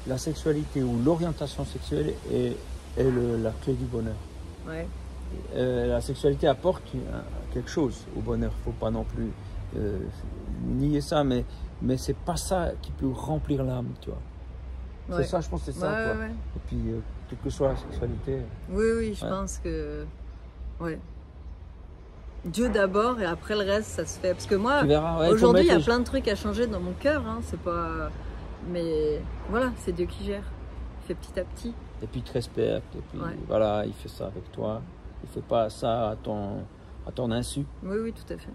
la sexualité ou l'orientation sexuelle est la clé du bonheur. Ouais. La sexualité apporte quelque chose au bonheur. Il ne faut pas non plus nier ça, mais c'est pas ça qui peut remplir l'âme, tu vois. Ouais. C'est ça, je pense que c'est ça. Ouais, quoi. Ouais. Et puis, quelle que soit la sexualité. Oui, je pense que... Ouais. Dieu d'abord et après le reste ça se fait parce que moi aujourd'hui il y a plein de trucs à changer dans mon cœur c'est pas mais voilà c'est Dieu qui gère, il fait petit à petit et puis il te respecte et puis voilà il fait ça avec toi, il fait pas ça à ton insu. Oui tout à fait.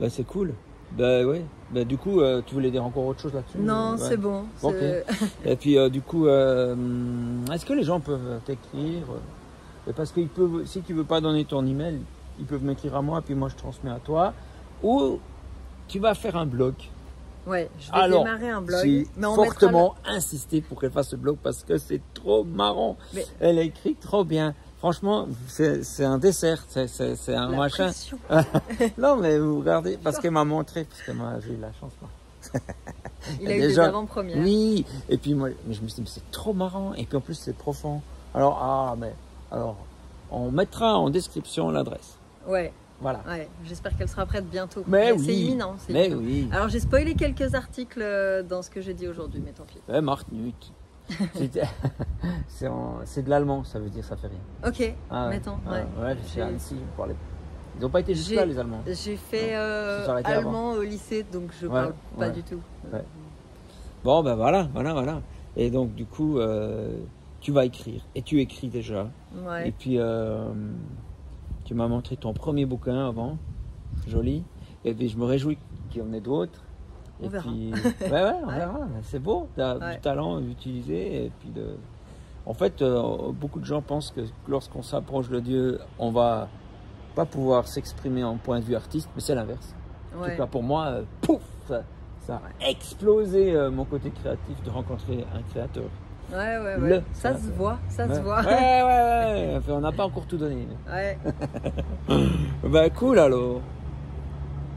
Ben, c'est cool. Du coup tu voulais dire encore autre chose là-dessus? Non c'est bon. Okay. Et puis du coup est-ce que les gens peuvent t'écrire parce que si tu veux pas donner ton email, ils peuvent m'écrire à moi, puis moi je transmets à toi. Ou tu vas faire un blog. Ouais, je vais démarrer un blog. J'ai fortement insisté pour qu'elle fasse ce blog parce que c'est trop marrant. Mais... Elle a écrit trop bien. Franchement, c'est un dessert, c'est un machin. Non, mais vous regardez, parce qu'elle m'a montré, parce que moi j'ai eu la chance. Il a eu des avant-premières. Oui, et puis moi, je me suis dit, mais c'est trop marrant, et puis en plus c'est profond. Alors, on mettra en description l'adresse. Ouais. Voilà. Ouais, j'espère qu'elle sera prête bientôt. Mais oui. C'est imminent. Oui. Alors j'ai spoilé quelques articles dans ce que j'ai dit aujourd'hui, mais tant pis. Marc Nutt. C'est de l'allemand, ça veut dire ça fait rien. Ok, mettons. Ouais, je suis à Annecy, on parlait. Ils n'ont pas été jusque là, les Allemands. J'ai fait allemand au lycée, donc je parle pas du tout. Ouais. Bon, ben voilà. Et donc, du coup, tu vas écrire. Et tu écris déjà. Ouais. Et puis, tu m'as montré ton premier bouquin avant. Joli. Et puis, je me réjouis qu'il y en ait d'autres. On verra. Puis, on verra. C'est beau, tu as du talent utilisé. Et puis en fait, beaucoup de gens pensent que lorsqu'on s'approche de Dieu, on va pas pouvoir s'exprimer en point de vue artiste, mais c'est l'inverse. En tout cas, pour moi, pouf, ça a explosé mon côté créatif de rencontrer un créateur. Ouais. Ça se voit. Ouais. On n'a pas encore tout donné. Ouais. Ben cool alors.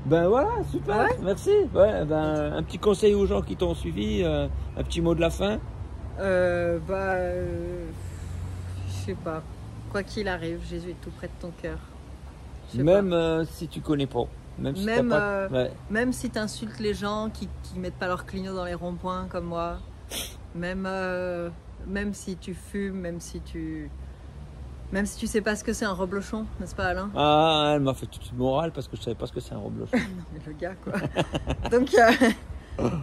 Ben voilà, super, merci. Un petit conseil aux gens qui t'ont suivi, un petit mot de la fin. Je sais pas. Quoi qu'il arrive, Jésus est tout près de ton cœur. Même si tu connais pas. Même si tu insultes les gens qui mettent pas leur clignot dans les ronds-points comme moi. Même si tu fumes, même si tu Même si tu sais pas ce que c'est un reblochon, n'est-ce pas Alain? Ah, elle m'a fait toute une morale parce que je savais pas ce que c'est un reblochon. Non mais le gars quoi. Donc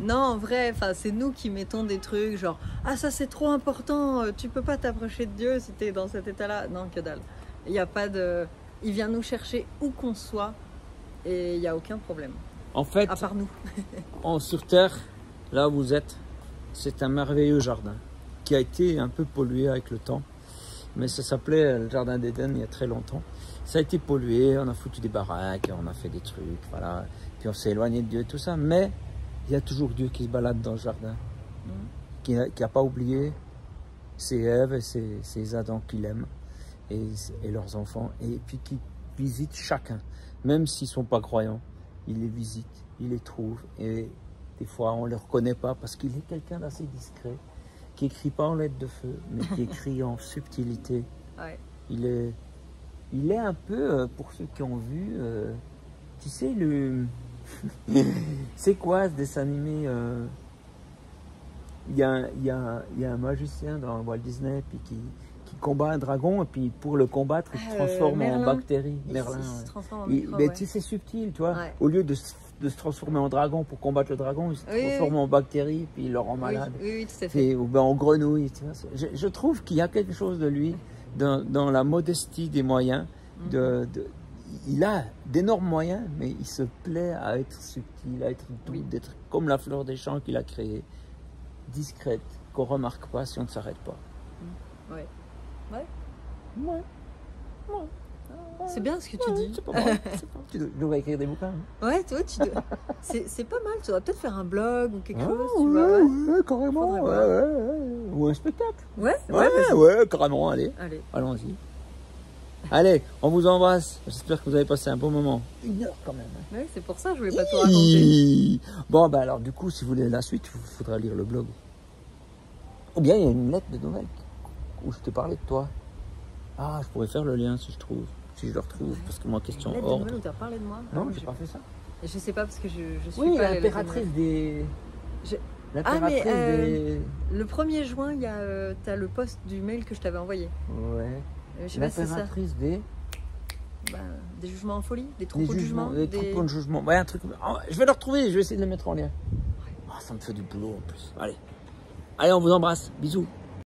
non en vrai, c'est nous qui mettons des trucs genre ah ça c'est trop important, tu peux pas t'approcher de Dieu si t'es dans cet état-là. Non que dalle. Il y a pas de, il vient nous chercher où qu'on soit et il y a aucun problème. En fait, à part nous. Sur terre, là où vous êtes, c'est un merveilleux jardin qui a été un peu pollué avec le temps. Mais ça s'appelait le jardin d'Éden il y a très longtemps. Ça a été pollué, on a foutu des baraques, on a fait des trucs, voilà. Puis on s'est éloigné de Dieu et tout ça. Mais il y a toujours Dieu qui se balade dans le jardin, qui n'a pas oublié c'est Ève et c'est Adam qu'il aime et leurs enfants. Et puis qui visite chacun, même s'ils ne sont pas croyants. Il les visite, il les trouve. Et des fois, on ne le reconnaît pas parce qu'il est quelqu'un d'assez discret, qui écrit pas en lettres de feu, mais qui écrit en subtilité. Ouais. Il est un peu, pour ceux qui ont vu, tu sais, c'est quoi ce dessin animé il y a un magicien dans Walt Disney puis qui combat un dragon et puis pour le combattre, il se transforme en bactérie. Merlin. Il se transforme en micro, ouais. Tu sais, c'est subtil, tu vois. Ouais. Au lieu de se transformer en dragon pour combattre le dragon, il se transforme en bactérie puis il le rend malade. Oui, tout à fait. Ou en grenouille. Tu vois. Je trouve qu'il y a quelque chose de lui dans la modestie des moyens. Il a d'énormes moyens, mais il se plaît à être subtil, à être doux, d'être comme la fleur des champs qu'il a créée, discrète, qu'on remarque pas si on ne s'arrête pas. Ouais. Ouais. C'est bien ce que tu dis. C'est pas mal. Tu devrais écrire des bouquins. Ouais, toi, c'est pas mal. Tu devrais peut-être faire un blog ou quelque chose. Ouais, carrément. Ou un spectacle. Ouais, carrément. Allez. Allons-y. Allez, on vous embrasse. J'espère que vous avez passé un bon moment. 1 heure quand même. Ouais, c'est pour ça que je voulais pas tout raconter. Bon, alors du coup, si vous voulez la suite, il faudra lire le blog. Ou bien il y a une lettre de Noël où je te parlais de toi. Ah, je pourrais faire le lien si je le retrouve, parce que moi, question hors. hors. Tu as parlé de moi? Non, j'ai pas fait ça. Je sais pas parce que je suis pas l'impératrice des... Le 1er juin, t'as le post du mail que je t'avais envoyé. Ouais. Je sais pas si c'est ça. L'impératrice des jugements en folie, des troupeaux de jugement. Des troupeaux de jugement. Ouais, un truc. Je vais le retrouver, je vais essayer de le mettre en lien. Ça me fait du boulot en plus. Allez, on vous embrasse. Bisous.